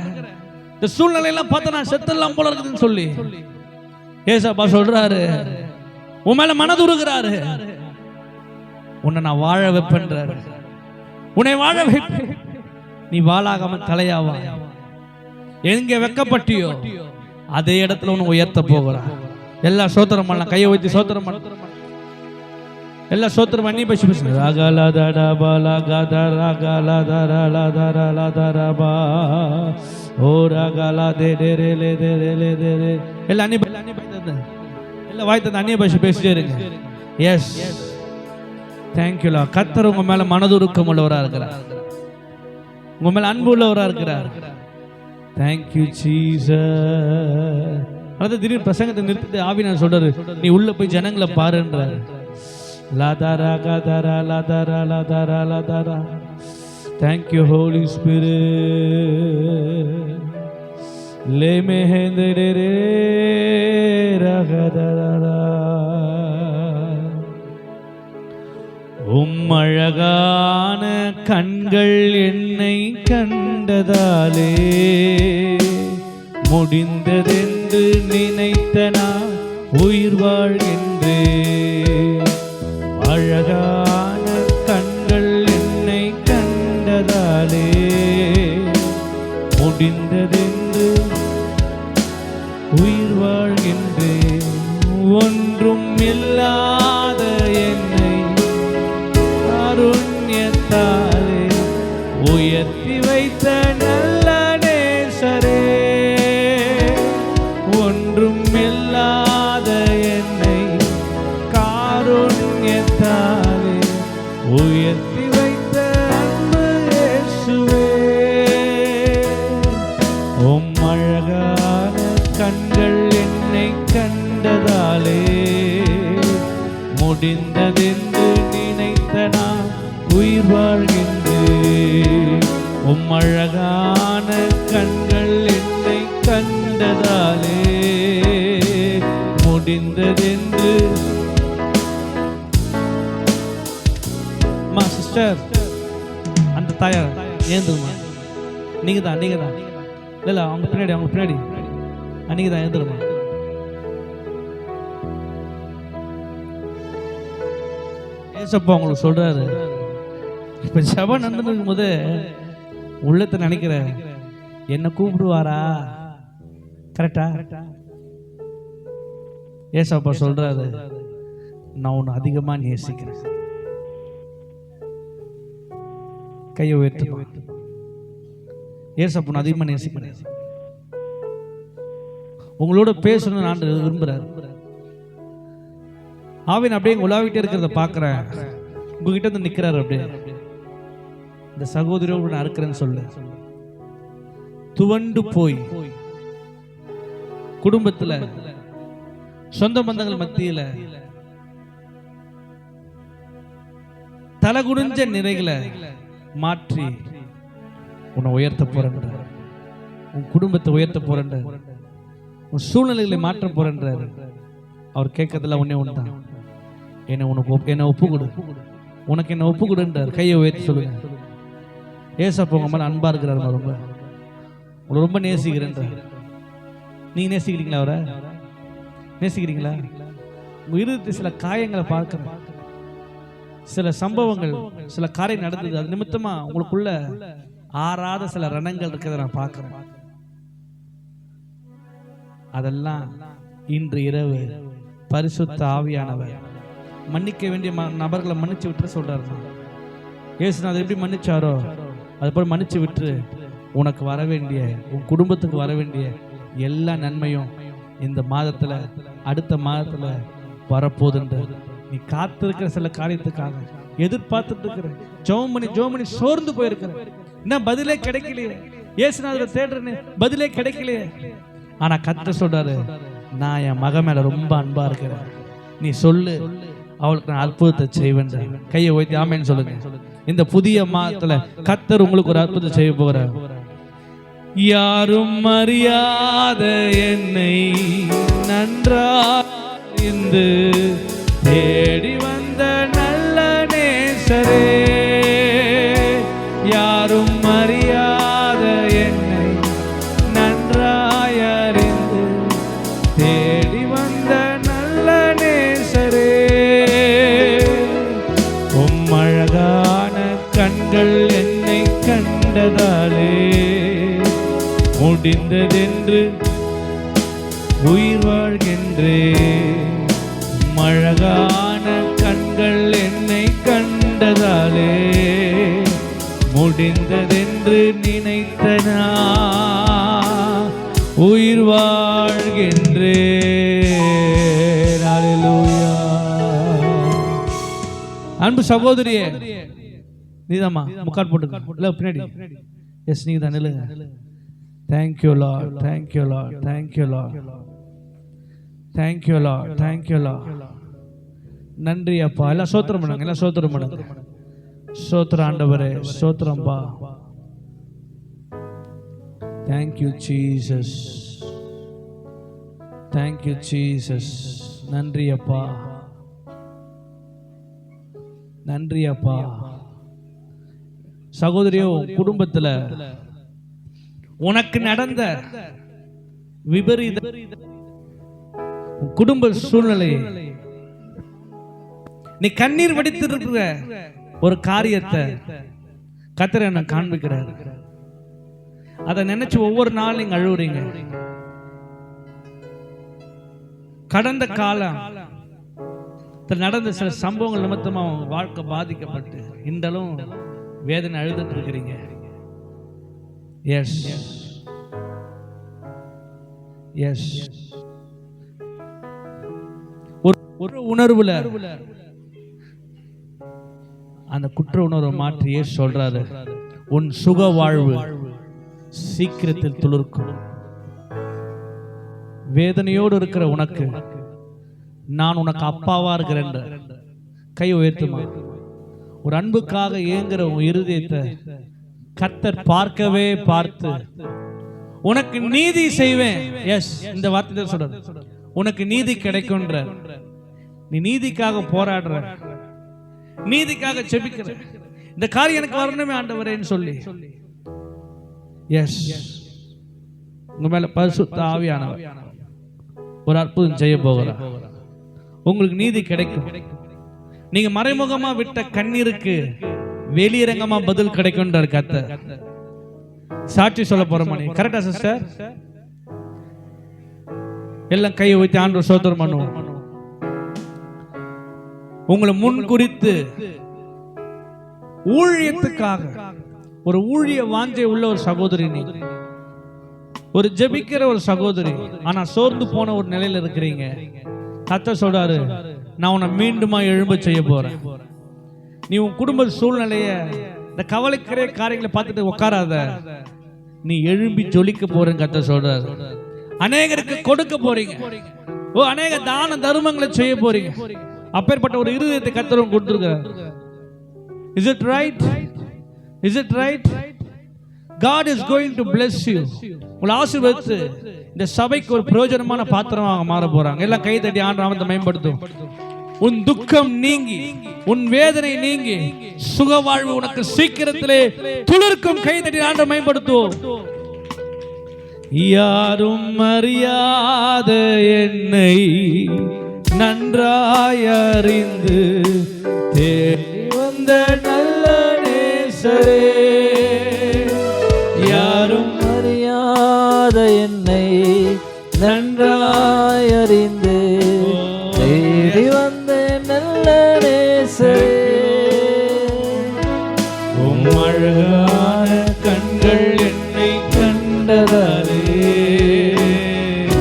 இந்த சூழ்நிலையெல்லாம் பார்த்தா நான் செத்தெல்லாம் போல இருக்குதுன்னு சொல்லி ஏசப்பா சொல்றாரு, உன் மேல மனதுருகிறாரு. உன்னை நான் வாழ வைப்பேன்றாரு. உன்னை வாழ வைப்பேன். நீ வாழாகாம தலையாவா. எங்க வெக்கப்பட்டியோ அதே இடத்துல உன்னை உயர்த்த போகிறான். எல்லா சோத்திரம் பண்ணலாம், கையை வைத்து சோத்திரம் பண்ண, எல்லா சோத்திரம் பண்ணி பேசி பேசு. ராகலா தடா பாலா கதா ராகலா தரா லா தரா லா தரா பா ஓ ராகலா தே டே ரே லே தே ரே லே தே ரே. எல்லாம் அன்னி எல்லாம் வாய் தந்த அந்நிய பாஷை பேசிட்டே இருங்க. எஸ், தேங்க்யூ லா. கர்த்தர் உங்க மேல மனதுருக்கம் உள்ளவரா இருக்கிறார். உங்க மேல அன்பு உள்ளவரா இருக்கிறார். Thank you Jesus. அதாவது திடீர்னு பிரசங்கத்தை நிறுத்திட்டு ஆவியானவர் சொல்றாரு, நீ உள்ள போய் ஜனங்களை பாருன்றாரு. லாதாரா கதாரா லாதாரா லாதாரா லாதாரா. Thank you Holy Spirit. லே மெஹந்தரே ரே ரகதரா. அழகான கண்கள் என்னை கண்டதாலே முடிந்ததென்று நினைத்த நான் உயிர் வாழ்கின்றேன். அழகான கண்கள் என்னை கண்டதாலே முடிந்ததென்று உயிர் வாழ்கின்றேன். ஒன்றும் இல்லாத என்னை காருண்யத்தாலே உயர்த்தி வைத்த நல்ல நேசரே, ஒன்றும் இல்லாத என்னை காருண்யத்தாலே உயர்த்தி வைத்த அன்பு இயேசுவே. உம் அழகான கண்கள் என்னை கண்டதாலே முடிந்ததென்று நினைத்த நான் உயிர் வாழ்கின்றேன். உம் அழகான கண்கள் என்னை கண்டதாலே முடிந்ததென்று. சிஸ்டர், அந்த தாயார் ஏந்துருமா? நீங்க தான் இல்ல அவங்க பின்னாடி நீங்க தான் ஏந்துருமா? ஏசப்பா உங்களுக்கு சொல்றாரு, இப்ப ஜெபம் நடந்துருக்கும் போது உள்ளத்தை நினைக்கிற என்ன கூப்பிடுவாரா? கரெக்டா? ஏசப்பா சொல்றாரு, நான் உன்னை அதிகமா நேசிக்கிறேன். கையை உயர்த்து. ஏசப்பா உன்னை அதிகமா நேசிக்கிறேன். உங்களோட பேசணும்னு நான் விரும்புறாரு. ஆவின் அப்படியே உலாவிட்டே இருக்கிறத பார்க்கிறேன். உங்ககிட்ட வந்து நிக்கிறாரு. அப்படியே இந்த சகோதரியோடு நான் இருக்கிறேன்னு சொல்லு. துவண்டு போய் குடும்பத்துல சொந்த பந்தங்கள் மத்தியில தலகுடிஞ்ச நிறைகளை மாற்றி உன்னை உயர்த்த போறன்ற, உன் குடும்பத்தை உயர்த்த போறன்ற, உன் சூழ்நிலைகளை மாற்ற போறன்றாரு. அவர் கேட்கறதுல ஒன்னே ஒண்ணுதான், என்ன ஒப்பு கொடு, உனக்கு என்ன ஒப்பு கொடுன்றார். கையை உயர்த்தி சொல்லுங்க. ஏசப்பா உங்க மேல அன்பா இருக்கிறார், ரொம்ப உங்களை ரொம்ப நேசிக்கிறேன்றார். நீங்க நேசிக்கிறீங்களா? அவரை நேசிக்கிறீங்களா? உங்க இருதயத்தில் சில காயங்களை பார்க்கிறேன், சில சம்பவங்கள், சில காரியம் நடந்தது, அது நிமித்தமா உங்களுக்குள்ள ஆறாத சில ரணங்கள் இருக்கிறத நான் பார்க்கிறேன். அதெல்லாம் இன்று இரவு பரிசுத்த ஆவியானவர் மன்னிக்க வேண்டிய நபர்களை மன்னிச்சு விட்டு சொல்றாரு. இயேசுநாதர் எப்படி மன்னிச்சாரோ அது போல மன்னிச்சு விட்டு உனக்கு வர வேண்டிய, உன் குடும்பத்துக்கு வர வேண்டிய எல்லா நன்மையும் இந்த மாதத்துல, அடுத்த மாதத்துல வரப்போதுன்ற. நீ காத்திருக்கிற சில காரியத்துக்காக எதிர்பார்த்துட்டு இருக்கிற, ஜோமணி சோர்ந்து போயிருக்கிற, என்ன பதிலே கிடைக்கலையே, இயேசுநாதரை தேடுறேன்னு பதிலே கிடைக்கலையே. ஆனா கர்த்தர் சொல்றாரு, நான் என் மக மேல ரொம்ப அன்பா இருக்கிறேன், நீ சொல்லு, அவளுக்கு நான் அற்புதத்தை செய்வேன். கையை உயர்த்தி ஆமென்னு சொல்லுங்க. இந்த புதிய மாதத்துல கர்த்தர் உங்களுக்கு ஒரு அற்புதத்தை செய்ய போகிறார். யாரும் அறியாத என்னை நன்றாய்ந்து தேடி வந்த நல்ல நேசரே, யாரும் அறியாத என்னை நன்றாய் அறிந்து தேடி வந்த நல்ல நேசரே, உம் அழகான கண்கள் என்னை கண்டதாலே முடிந்ததென்று உயிர் வாழ்கின்றேன். அழகான கண்கள் என்னை கண்டதாலே முடிந்ததென்று நினைத்த நான் உயிர் வாழ்கின்றேன். அல்லேலூயா. அன்பு சகோதரியே, நீதாம்மா முக்காட் போட்டு பின்னாடி. எஸ், நீங்க தான் நில்லுங்க. Thank you Lord, thank you Lord, thank you Lord, thank you Lord, thank you Lord. நன்றி அப்பா. எல்லாம் ஸ்தோத்திரம் பண்ணுங்க, எல்லாம் ஸ்தோத்திரம் பண்ணுங்க. ஸ்தோத்திரம் ஆண்டவரே, ஸ்தோத்திரம் பா. Thank you Jesus, thank you Jesus. நன்றி அப்பா. நன்றி அப்பா. சகோதரியோ, குடும்பத்துல உனக்கு நடந்த விபரீத குடும்ப சூழ்நிலை, நீ கண்ணீர் வடித்திருக்கிற ஒரு காரியத்தை கர்த்தர் என்ன காண்பிக்கிறார். அதை நினைச்சு ஒவ்வொரு நாள் நீங்க அழுவுறீங்க. கடந்த காலம் நடந்த சில சம்பவங்கள் நிமித்தமா அவங்க வாழ்க்கை பாதிக்கப்பட்டு இன்றளவும் வேதனை அழுதுட்டு இருக்கிறீங்க. எஸ் எஸ் ஒரு உணர்வுல அந்த குற்ற உணர்வை மாற்றியே சொல்றாரு, உன் சுக வாழ்வு சீக்கிரத்தில் துளிர்க்கும். வேதனையோடு இருக்கிற உனக்கு நான் உனக்கு அப்பாவா இருக்கிறேன். கை உயர்த்துமா. ஒரு அன்புக்காக ஏங்குற உன் இருதயத்தை கர்த்தர் பார்க்கவே பார்த்து உனக்கு நீதி செய்வேன். எஸ், இந்த வார்த்தை சொல்ற, உனக்கு நீதி கிடைக்கும்ன்ற. நீ நீதிக்காக போராடுற, நீதிக்காக செபிக்கிற, இந்த காரியம் எனக்கு வரணுமே ஆண்டவரேன்னு சொல்லி எஸ், உங்க மேல பரிசுத்த ஆவியானவர் ஒரு அற்புதம் செய்ய போகிறார். உங்களுக்கு நீதி கிடைக்கும். நீங்க மறைமுகமா விட்ட கண்ணீருக்கு வெளியரங்கமா பதில் கிடைக்கும்ன்றார் கர்த்தர். சாட்சி சொல்ல போறோமா? நீ கரெக்டா சிஸ்டர்? எல்லாம் கையை வைத்து ஆண்டவர் ஸ்தோத்திரம் பண்ணுவோம். உங்களை முன் குறித்து ஊழியத்துக்காக ஒரு ஊழிய வாஞ்சை உள்ள ஒரு சகோதரி, நீ ஒரு ஜெபிக்கிற ஒரு சகோதரி, ஆனா சோர்ந்து போன ஒரு நிலையில இருக்கிறீங்க. கர்த்தர் சொல்றாரு, நான் உன்னை மீண்டுமா எழும்ப செய்ய போறேன். நீ உன் குடும்ப சூழ்நிலைய, இந்த கவலைக்கிற காரியங்களை பார்த்துட்டு உட்காராத, நீ எழும்பி ஜொலிக்க போறேன்னு கர்த்தர் சொல்றாரு. அநேகருக்கு கொடுக்க போறீங்க. அநேக தான தர்மங்களை செய்ய போறீங்க. அப்பேற்பட்ட ஒரு இருதயத்தை கர்த்தர் கொடுத்திருக்கிறார். Is it right? Is it right? God is going to bless you. உங்களை ஆசீர்வதித்து இந்த சபைக்கு ஒரு பிரயோஜனமான பாத்திரமாக மாற போறாங்க. எல்லாம் கை தட்டி ஆண்டவரை நாமத்தை மேம்படுத்தும். உன் துக்கம் நீங்கி, உன் வேதனை நீங்கி, சுக வாழ்வு உனக்கு சீக்கிரத்திலே துளிர்க்கும். கை தட்டி ஆண்டவரை மேம்படுத்தும். யாரும் அறியாத என்னை நன்றாய் அறிந்து தேடி வந்த நல்ல நேசரே, யாரும் அறியாத என்னை நன்றாய் அறிந்து தேடி வந்த நல்ல நேசரே, உம் அழகான கண்கள் என்னை கண்டதாலே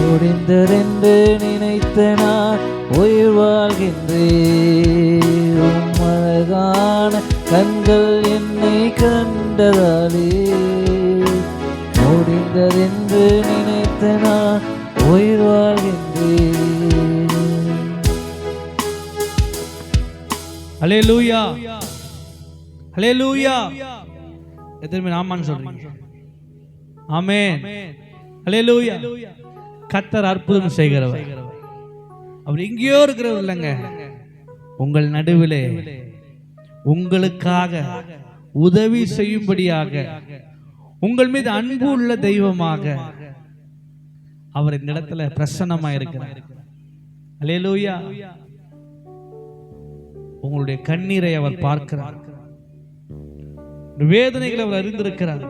முடிந்ததென்று நினைத்த நான் உயிர் வாழ்கின்றேன். உம் அழகான கண்கள் என்னை கண்டதாலே முடிந்ததென்று நினைத்த நான் உயிர் வாழ்கின்றேன். ஹல்லேலூயா, ஹல்லேலூயா. எத்தனை பேர் ஆமென் சொல்றீங்க? ஆமென், ஹல்லேலூயா. கர்த்தர் அற்புதம் செய்கிறவர். அவர் எங்கேயோ இருக்கிறவர் இல்லைங்க, உங்கள் நடுவிலே உங்களுக்காக உதவி செய்யும்படியாக, உங்கள் மீது அன்பு உள்ள தெய்வமாக அவர் இந்த இடத்துல பிரசன்னமா இருக்கிறார். ஹல்லேலூயா. உங்களுடைய கண்ணீரை அவர் பார்க்கிறார், வேதனைகளை அவர் அறிந்திருக்கிறார்.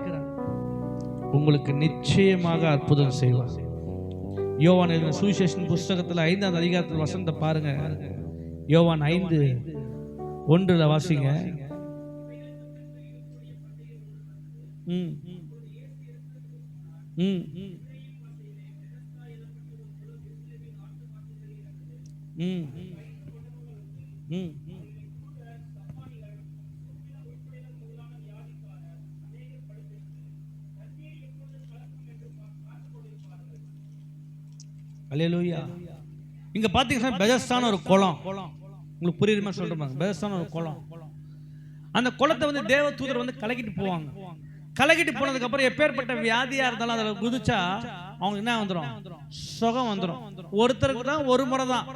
உங்களுக்கு நிச்சயமாக அற்புதம் செய்வார். யோவான் எழுதின சுவிசேஷன் புஸ்தகத்தில் 5ஆம் அதிகாரத்தில் வசனத்தை பாருங்க. யோவான் 5:1 வாசிங்க. அல்லேலூயா. இங்க பாத்தீங்கன்னா பெதஸ்தான ஒரு குளம், உங்களுக்கு புரியுற மாதிரி சொல்றேன். பெதஸ்தான ஒரு குளம். அந்த குளத்தை வந்து தேவ தூதர் வந்து கலக்கிட்டு போவாங்க. கலக்கிட்டு போனதுக்கு அப்புறம் எப்பேற்பட்ட வியாதியா இருந்தாலும் அதில் குதிச்சா அவங்க என்ன வந்துடும்? சுகம் வந்துடும். ஒருத்தருக்கு தான் ஒரு முறை தான்.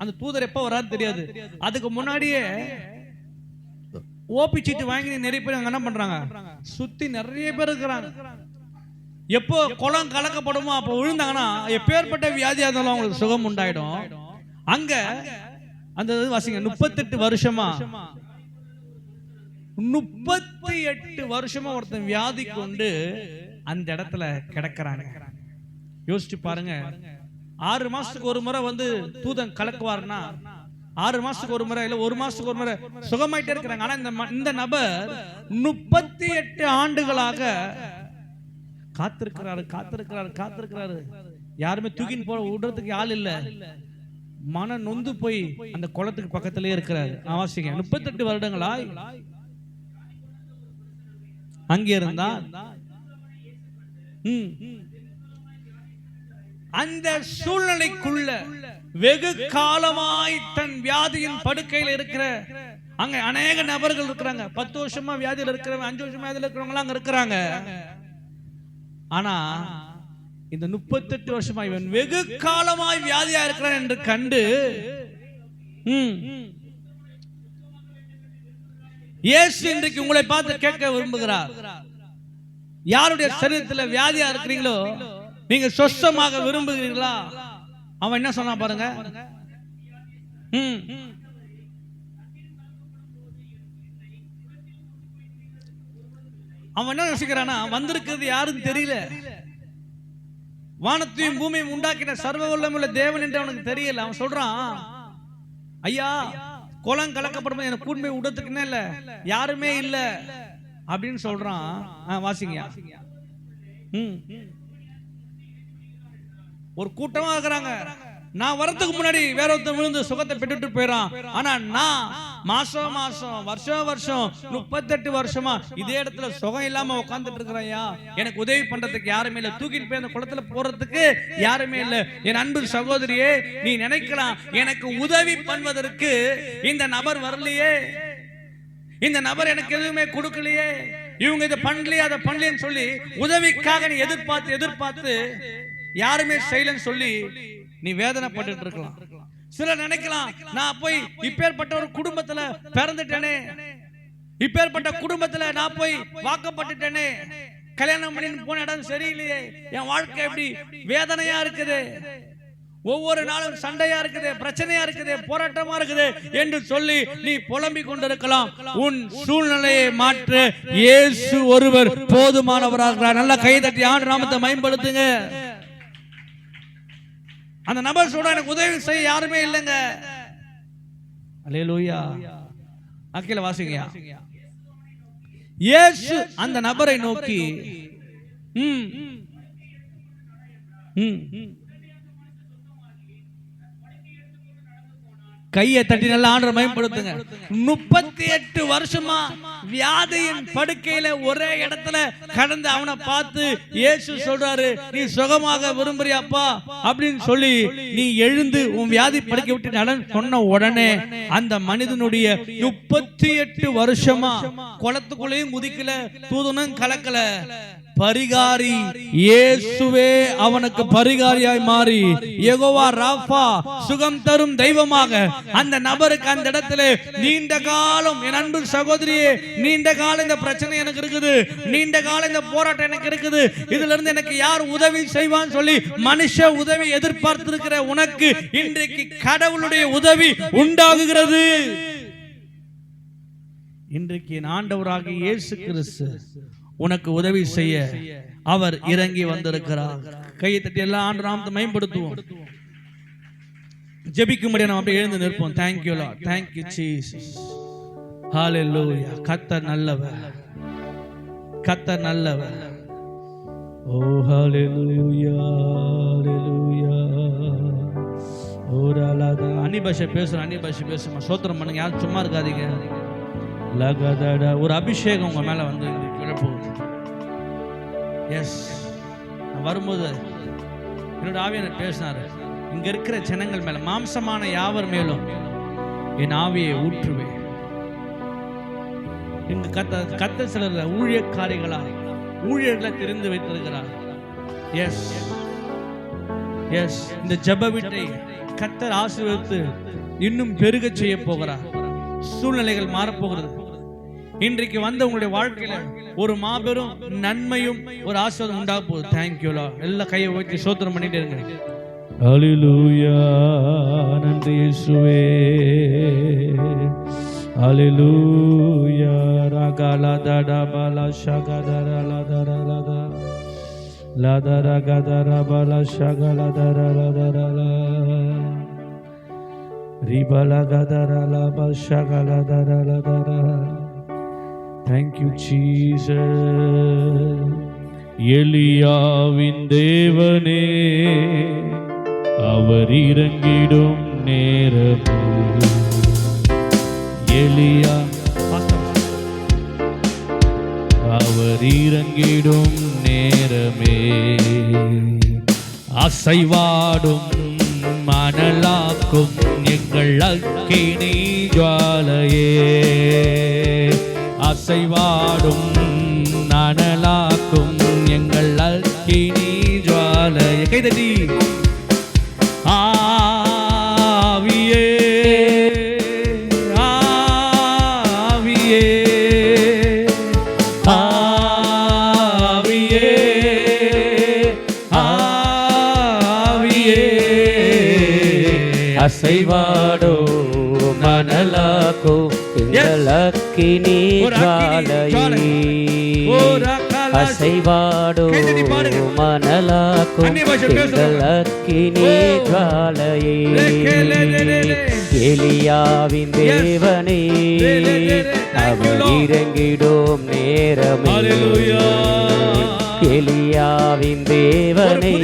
அந்த தூதர் எப்போ வராது தெரியாது. அதுக்கு முன்னாடியே ஓபி சீட்டு வாங்கி நிறைய பேர் அங்க என்ன பண்றாங்க, சுத்தி நிறைய பேர் இருக்கிறாங்க. எப்போ குளம் கலக்கப்படுமோ அப்போ விழுந்தாங்கன்னா எப்பேற்பட்ட வியாதியா இருந்தாலும் அவங்களுக்கு சுகம் உண்டாயிடும். அங்க அந்த வாசிங்க 38 வருஷமா 38 வருஷமா ஒருத்தன் வியாதி கொண்டு அந்த இடத்துல கிடக்குறாங்க. யோசிச்சு பாருங்க. 6 மாசத்துக்கு ஒரு முறை வந்து தூதன் கலக்குவார்னா 6 மாசத்துக்கு ஒரு முறை இல்ல 1 மாசத்துக்கு ஒரு முறை சுகமாயிட்டே இருக்கிறாங்க. ஆனா இந்த நபர் 38 ஆண்டுகளாக காத்திருக்கிறாரு. யாருமே தூக்கின்னு போற விடுறதுக்கு ஆள் இல்ல. மன நொந்து போய் அந்த குளத்துக்கு பக்கத்திலே இருக்கிறாரு. வாசிங்க 38 வருடங்களாய் அங்கே இருந்தா அந்த சூழ்நிலைக்குள்ள வெகு காலமாய் தன் வியாதியின் படுக்கையில் இருக்கிற அங்க அநேக நபர்கள் இருக்கிறாங்க. 10 வருஷமா வியாதியில் இருக்கிறவங்க, 5 வருஷமா வியாதியில் இருக்கிறவங்க அங்க இருக்கிறாங்க. ஆனா இந்த 38 வருஷமா இவன் வெகு காலமாய் வியாதியா இருக்கிறான் என்று கண்டு இயேசு இன்றைக்கு உங்களை பார்த்து கேட்க விரும்புகிறார். யாருடைய சரீரத்தில் வியாதியா இருக்கிறீங்களோ நீங்க சொஸ்தமாக விரும்புகிறீர்களா? அவன் என்ன சொன்னா பாருங்க. அவன் என்ன யோசிக்கிறானா, வந்திருக்கிறது யாரும் தெரியல, வானத்தையும் பூமியும் உண்டாக்கின சர்வ வல்லமையுள்ள தேவன் என்று அவனுக்கு தெரியல. அவன் சொல்றான், ஐயா குளம் கலக்கப்படும் எனக்கு கூண்மை விடத்துக்குன்னே இல்ல, யாருமே இல்ல அப்படின்னு சொல்றான். வாசிங்க. ஒரு கூட்டமா இருக்கிறாங்க. நான் வரதுக்கு முன்னாடி வேற ஒருத்தன் விழுந்து சுகத்தை பெற்றுட்டு போயிடான். ஆனா நான் மாசம் வருஷம் 38 வருஷமா இதே இடத்துல சுகம் இல்லாம உட்கார்ந்துட்டு இருக்கிறேன். எனக்கு உதவி பண்றதுக்கு யாருமே இல்ல, தூக்கிட்டு போய் அந்த குளத்துல போறதுக்கு யாருமே இல்ல. என் அன்பு சகோதரியே, நீ நினைக்கலாம் எனக்கு உதவி பண்ணுவதற்கு இந்த நபர் வரலையே, இந்த நபர் எனக்கு எதுவுமே கொடுக்கலையே, இவங்க இதை பண்ணலையே அதை பண்ணலையேன்னு சொல்லி உதவிக்காக நீ எதிர்பார்த்து யாருமே செய்யலன்னு சொல்லி நீ வேதனைப்பட்டு இருக்கலாம். சிலர் நினைக்கலாம், நான் போய் இப்பேற்பட்ட ஒரு குடும்பத்துல பிறந்துட்டேனே, இப்பேற்பட்ட குடும்பத்துல நான் போய் வாக்கப்பட்டுட்டேனே, கல்யாணம் பண்ணி போன இடம் சரியில்லையே, என் வாழ்க்கை எப்படி வேதனையா இருக்குது, ஒவ்வொரு நாளும் சண்டையா இருக்குது, பிரச்சனையா இருக்குது, போராட்டமா இருக்குது என்று சொல்லி நீ புலம்பிக் கொண்டிருக்கலாம். உன் சூழ்நிலையை மாற்ற இயேசு ஒருவர் போதுமானவராக. நல்ல கைதட்டி ஆண்டு நாமத்தை மேம்படுத்துங்க. அந்த நபர் சொல்ற, எனக்கு உதவி செய்ய யாருமே இல்லைங்க. அல்லேலூயா. அக்கீல வாசிங்க. இயேசு அந்த நபரை நோக்கி கையை தட்டி நல்லா ஆண்டவரை மகிமைப்படுத்துங்க. 38 வருஷமா வியாதியின் படுக்கையில ஒரே இடத்துல கடந்து அவனை பார்த்து இயேசு சொல்றாரு, நீ சுகமாக விரும்புறியாப்பா அப்படின்னு சொல்லி நீ எழுந்து உன் வியாதி படுக்கை விட்டு நடன் சொன்ன உடனே அந்த மனிதனுடைய 38 வருஷமா குளத்துக்குள்ளேயும் குதிக்கல, தூதனும் கலக்கல, பரிகாரி இயேசுவே அவனுக்கு பரிகாரியாய் மாறி யெகோவா ராஃபா சுகம் தரும் தெய்வமாக அந்த நபருக்கு அந்த இடத்துல நீண்ட காலம், என் அன்பு சகோதரியே, நீண்ட காலம் இந்த பிரச்சனை எனக்கு இருக்குது, நீண்ட காலம் இந்த போராட்டம் எனக்கு இருக்குது, இதுல இருந்து எனக்கு யார் உதவி செய்வான்னு சொல்லி மனுஷ உதவி எதிர்பார்த்திருக்கிற உனக்கு இன்றைக்கு கடவுளுடைய உதவி உண்டாகுகிறது. இன்றைக்கு என் ஆண்டவராகிய இயேசு கிறிஸ்து உனக்கு உதவி செய்ய அவர் இறங்கி வந்திருக்கிறார். கையை தட்டி எல்லாம் ஆண்டு நாமத்தை மேம்படுத்துவோம். ஜெபிக்கும்படி நாம் அப்படியே எழுந்து நிற்போம். Thank you Lord, thank you Jesus, hallelujah. கர்த்தர் நல்லவர், கர்த்தர் நல்லவர். ஓ hallelujah, hallelujah. ஓராலாதா அன்னி பாஷை பேசுமா, ஸ்தோத்திரம் பண்ணுங்க, யாரும் சும்மா இருக்காதீங்க. லகதட ஒரு அபிஷேகம் உங்க மேல வந்து விழப்போகுது. எஸ், நான் வரும்போது என்னோட ஆவியானவர் பேசினாரு, இங்க இருக்கிற ஜனங்கள் மேல, மாம்சமான யாவர் மேலும் என் ஆவியை ஊற்றுவேன். இங்கு கத்த சிலர் ஊழியக்காரிகளா ஊழியர்களை தெரிந்து வைத்திருக்கிறார். எஸ் எஸ், இந்த ஜெப வீட்டை கர்த்தர் ஆசீர்வதித்து இன்னும் பெருக செய்ய போகிறார். சூழ்நிலைகள் மாறப்போகிறது. இன்றைக்கு வந்த உங்களுடைய வாழ்க்கையில ஒரு மாபெரும் நன்மையும் ஒரு ஆசீர்வாதம் உண்டாக போகுது. Thank you Lord. எல்லா கையை ஊற்றி ஸ்தோத்திரம் பண்ணிட்டே இருங்க. ஹல்லேலூயா. நன்றி இயேசுவே. ஹல்லேலூயா. ரகலா தடபல ஷகதர லதர லத லதர கதர பல ஷகல தர லதர ரிபல கதர லப ஷகல தர லதர. Thank you Jesus. எலியாவின் தேவனே அவர் இறங்கிடும் நேரமே. எலியா அவர் இறங்கிடும் நேரமே. அசைவாடும் மணலாக்கும் எங்கள் அக்கினி ஜுவாலையே. அசைவாடும் அனலாக்கும் எங்கள் அக்கினி ஜுவாலையே. கைதட்டி. ஆவியே ஆவியே ஆவியே ஆவியே. அசைவாடோ மணலாக்கோ எங்கள் அக்கினி ஜுவாலையே. அசைவாடோ மணலாக்கோ எங்கள் அக்கினி ஜுவாலையே. எலியாவின் தேவனே அவர் இறங்கிடும் நேரமே. எலியாவின் தேவனே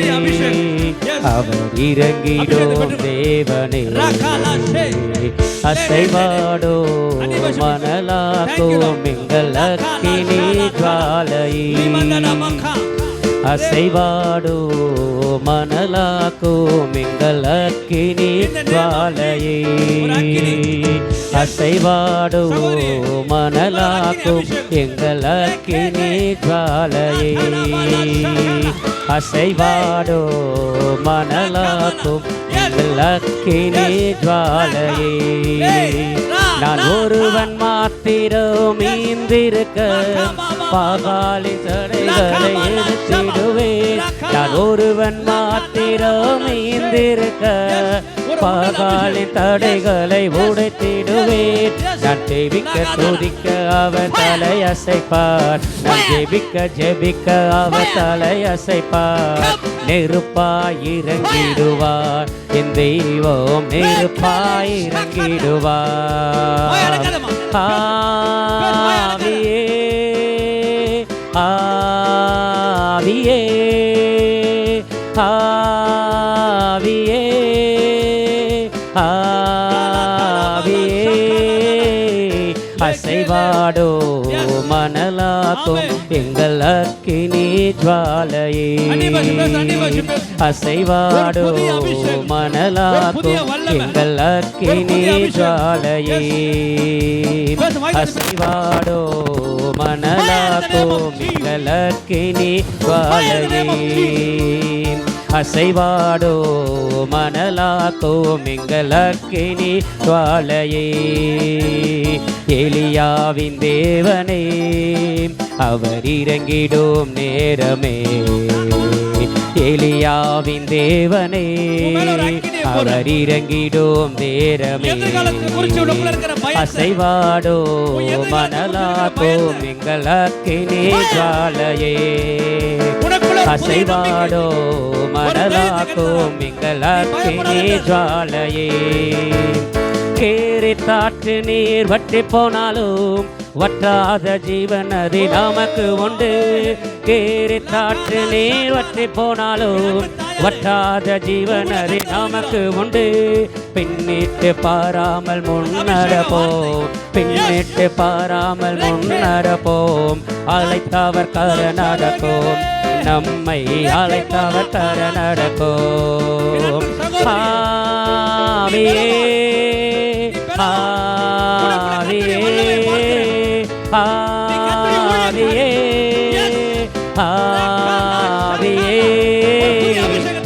அவர் இறங்கிடும் தேவனே. அசைவாடோ மணலாக்கோ எங்கள் அக்கினி ஜுவாலையே. அசைவாடோ மணலாக்கோ எங்கள் அக்கினி ஜுவாலையே. அசைவாடோ மணலாக்கோ எங்கள் அக்கினி ஜுவாலையே. அசைவாடோ மணலாக்கோ எங்கள் அக்கினி ஜுவாலையே. நான் ஒருவன் மாத்திரம் மீந்திருக்க பாகாலின் தடைகளை எடுத்திடுவேன். நான் ஒருவன் மாத்திரம் மீந்திருக்க பாகாலின் தடைகளை உடைத்திடுவேன். நான் ஜெபிக்க துதிக்க அவர் தலை அசைப்பார். நான் ஜெபிக்க ஜெபிக்க அவர் தலை அசைப்பார். நெருப்பாய் இறங்கிடுவார் என் தெய்வம். நெருப்பாய் இறங்கிடுவார். ஆவியே ஆவியே ஆவியே ஆவியே. அசைவாடோ மணலாக்கும் எங்கள் அக்கினி ஜுவாலையே. அசைவாடோ மணலாக்கும் எங்கள் அக்கினி ஜுவாலையே. அசைவாடோ மணலாக்கும் எங்கள் அக்கினி ஜுவாலையே. அசைவாடோ மணலாக்கும் எங்கள் அக்கினி ஜுவாலையே. எலியாவின் தேவனே அவர் இறங்கிடும் நேரமே. எலியாவின் தேவனே அவர் இறங்கிடும் நேரமே. அசைவாடோ மணலாக்கும் எங்கள் அக்கினி ஜுவாலையே. அசைவாடோ மணலாக்கும் எங்கள் அக்கினி ஜுவாலையே. கேரித்தாற்று நீர் வற்றி போனாலும் வற்றாத ஜீவன் அது நமக்கு உண்டு. கேரித்தாற்று நீர் வற்றி போனாலும் வற்றாத ஜீவன் அது நமக்கு உண்டு. பின்னிட்டு பாராமல் முன்னரப்போம். பின்னிட்டு பாராமல் முன்னரப்போம். அழைத்தவர் கர நடக்கும். நம்மை அழைத்தவர் கர நடக்கும். ஆவியே ஆவியே ஆவியே ஆவியே.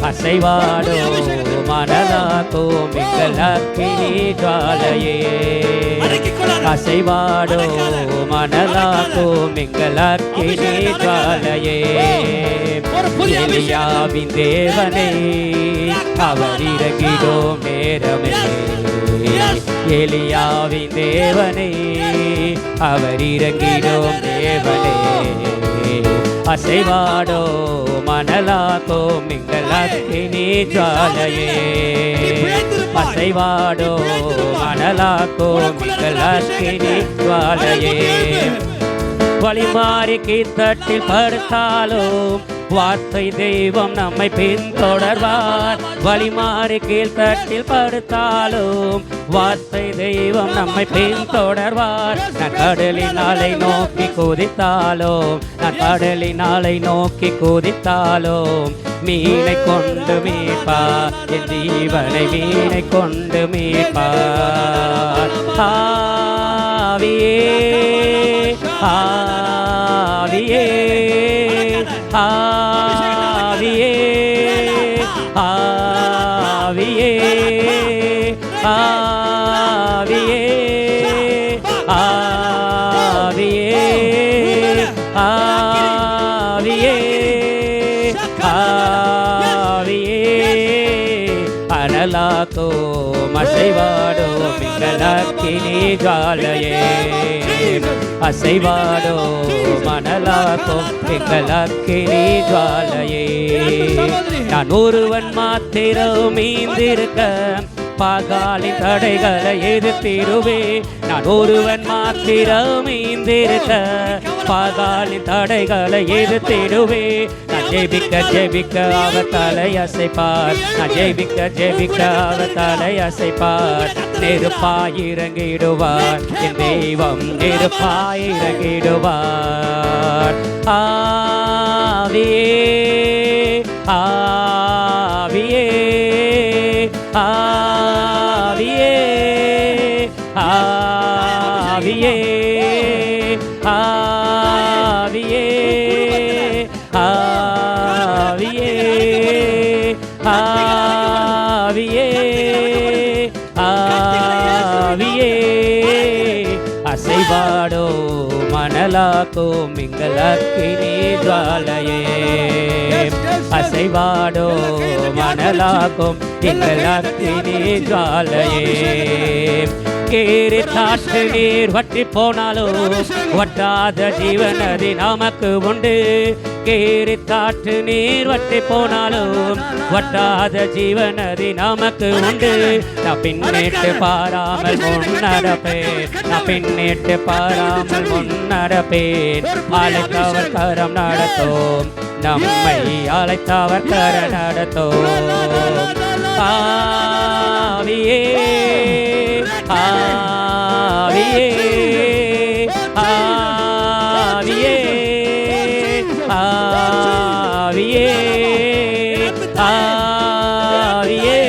அசைவாடோ மணலாக்கும் எங்கள் அக்கினி ஜுவாலையே. அசைவாடோ மணலாக்கும் எங்கள் அக்கினி ஜுவாலையே எலியாவின் தேவனே அவர் இறங்கிடும் நேரமே எலியாவின் தேவனே அவர் இறங்கிடும் தேவனே அசைவாடோ மணலாக்கும் எங்கள் அக்கினி ஜுவாலையே அசைவாடோ மணலாக்கும் எங்கள் அக்கினி ஜுவாலையே வழிமாறி கீழ்த்தட்டில் படுத்தாலும் வார்த்தை தெய்வம் நம்மை பின்தொடர்வார் வழிமாறி கீழ்த்தட்டில் படுத்தாலும் வார்த்தை தெய்வம் நம்மை பின்தொடர்வார் நான் கடலின் அலை நோக்கி குதித்தாலும் நான் கடலின் அலை நோக்கி குதித்தாலும் மீனை கொண்டு மீட்பார் என் ஜீவனை மீனை கொண்டு மீட்பார் ஆவியே ஆவியே ஆவியே ஆவியே ஆவியே ஆவியே ஆவியே ஆவியே அனலாக்கோ அசைவாடோ மிங்கள் அக்கினி ஜுவாலையே அசைவாடோ மணலாக்கும் எங்கள் அக்கினி ஜுவாலையே நான் ஒருவன் மாத்திரம் மீந்திருக்க பாகாலின் தடைகளை எதிர்த்திடுவே நான் ஒருவன் மாத்திரம் மீந்திருக்க பாகாலின் தடைகளை எதிர்த்திடுவே நான் ஜெபிக்க ஜெபிக்க அவர் தலை அசைப்பார் நான் ஜெபிக்க ஜெபிக்க அவர் தலை அசைப்பார் நெருப்பாயிறங்கிடுவார் என் தெய்வம் நெருப்பாயிறங்கிடுவார் ஆவியே ஆவியே ஆவியே ஆவியே ஆவியே ஆவியே ஆவியே ஆவியே அசைவாடோ மணலாக்கும் எங்கள் அக்கினி ஜுவாலையே அசைவாடோ மணலாக்கும் எங்கள் அக்கினி ஜுவாலையே கேரி காற்று நீர் வற்றி போனாலும் வட்டாத ஜீவன் அது நமக்கு உண்டு கேரி காற்று நீர் வற்றி போனாலும் வட்டாத ஜீவன் அது நமக்கு உண்டு நான் பின்னிட்டு பாராமல் முன்னடப்பேன் நான் பின்னிட்டு பாராமல் முன்னடப்பேன் அழைத்தவர் கரம் நடத்தோம் நம்மை அழைத்தவர் கர நடத்தோம் ஆவியே ஆவியே ஆவியே ஆவியே ஆவியே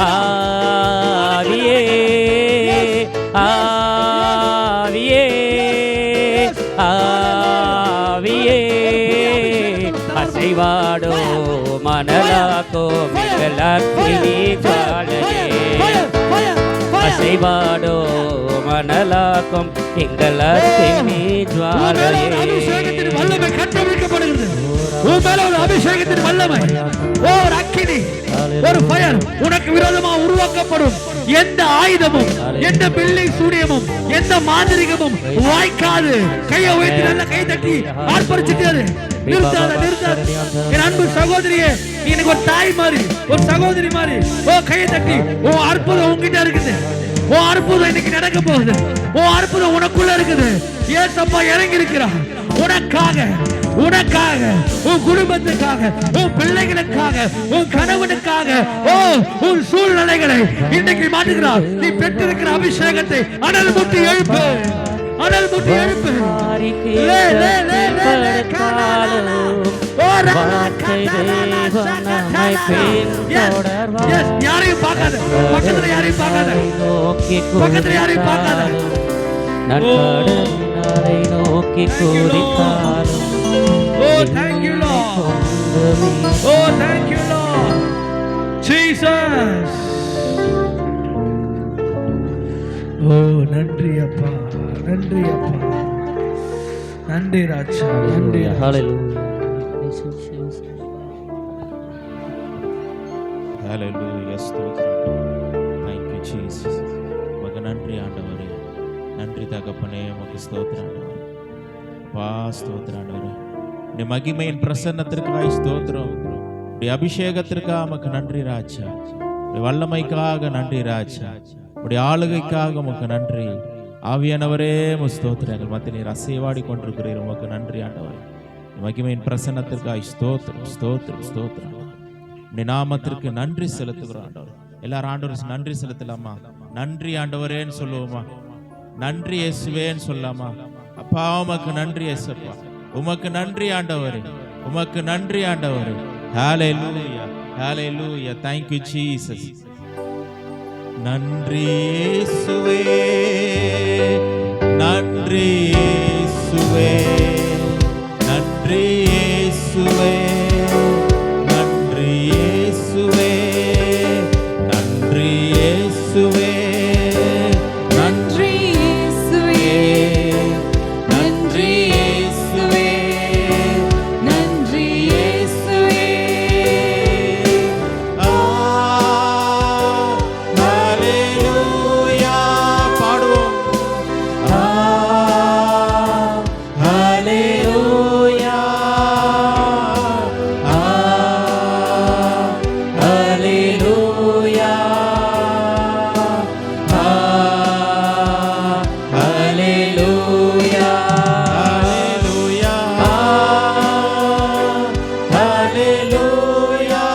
ஆவியே ஆவியே ஆவியே அசைவாடோ மணலாக்கோ மிங்கள் அக்கினி ஜுவாலையே அசைவாடோ மணலாக்கும் எங்கள் அக்கினி ஜுவாலையே வல்லமை கட்டவிழ்க்கப்படுகிறது உன் மேல ஒரு அபிஷேகத்தின் வல்லமை ஒரு அக்கினி ஒரு ஃபயர் உனக்கு விரோதமா உருவாக்கப்படும் எந்த ஆயுதமும் எந்த பிள்ளை சூனியமும் எந்த மாந்திரிகமும் வாய்க்காது கையை உயர்த்தி நல்ல கை தட்டி ஆர்ப்பரிச்சுட்டாரு நிறுத்தாத நிறுத்தாத என் அன்பு சகோதரியே நீ எனக்கு ஒரு தாய் மாதிரி ஒரு சகோதரி மாதிரி ஓ கையை தட்டி ஓ அற்புதம் உங்ககிட்ட இருக்குது ஓ அற்புதம் இன்னைக்கு நடக்க போகுது ஓ அற்புதம் உனக்குள்ள இருக்குது ஏசப்பா இறங்கி இருக்கிறார் உனக்காக உனக்காக உன் குடும்பத்துக்காக உன் பிள்ளைகளுக்காக உன் கணவனுக்காக ஓ உன் சூழ்நிலைகளை இன்னைக்கு மாற்றுகிறார் நீ பெற்றிருக்கிற அபிஷேகத்தை அனல் முட்டி எழுப்பு அனல் முட்டி எழுப்பு லே லே லே லே யாரையும் பார்க்காத பக்கத்துல யாரையும் பார்க்காத பக்கத்துல யாரையும் பார்க்காத நன்கடலை நோக்கி கூறித்தாரும் Oh, thank you, Lord. Oh, thank you, Lord. Jesus. ஓ நன்றி அப்பா, நன்றி அப்பா, நன்றி ராஜா, நன்றி ராஜா. Hallelujah. ஹalleluya ஸ்தோத்திரம். Thank you Jesus. உமக்கு நன்றி ஆண்டவரே, நன்றி தகப்பனே, உமக்கு ஸ்தோத்திரம் ஆண்டவரே. வா ஸ்தோத்திரம் ஆண்டவரே, உம்முடைய மகிமையின் பிரசன்னத்திற்காய் ஸ்தோத்திரம், உம்முடைய அபிஷேகத்திற்காக உமக்கு நன்றி ராஜா, உம்முடைய வல்லமைக்காக நன்றி ராஜா, உம்முடைய ஆளுகைக்காக உமக்கு நன்றி. ஆவியானவரே உமக்கு ஸ்தோத்திரம். எங்கள் மத்தியில் நீர் அசைவாடி கொண்டிருக்கிறீர், உமக்கு நன்றி ஆண்டவரே. மகிமையின் பிரசன்னத்திற்காய் ஸ்தோத்திரம், ஸ்தோத்திரம், ஸ்தோத்திரம். உம்முடைய நாமத்திற்கு நன்றி செலுத்துகிறோம் ஆண்டவர். எல்லாரும் ஆண்டவர் நன்றி செலுத்தலாமா? நன்றி ஆண்டவரேன்னு சொல்லுவோமா? நன்றி இயேசுவேன்னு சொல்லலாமா? அப்பா உமக்கு நன்றி இயேசுப்பா, உமக்கு நன்றி ஆண்டவரே, உமக்கு நன்றி ஆண்டவரே. ஹalleluya, ஹalleluya. Thank you Jesus. நன்றி இயேசுவே, நன்றி இயேசுவே, நன்றி இயேசுவே, நன்றி இயேசுவே, நன்றி இயேசுவே, நன்றி இயேசுவே, நன்றி இயேசுவே, நன்றி இயேசுவே. ஹalleluya பாடுவோம். ஹalleluya, ஹalleluya, ஹalleluya, ஹalleluya, ஹalleluya,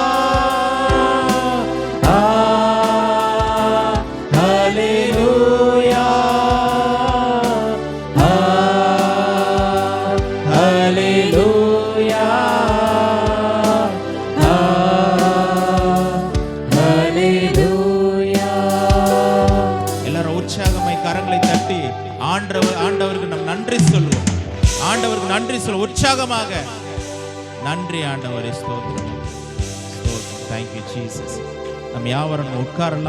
ஹalleluya, ஹalleluya, ஹalleluya. எல்லாரும் உற்சாகமாய் கரங்களை தட்டி ஆண்டவருக்கு நாம் நன்றி சொல்லுவோம். ஆண்டவருக்கு நன்றி சொல்லுவோம் உற்சாகமாக. நன்றி ஆண்டவரே, ஸ்தோத்திரம், ஸ்தோத்திரம். Thank you Jesus. நம்ம யாவரும் உட்காரலாம்.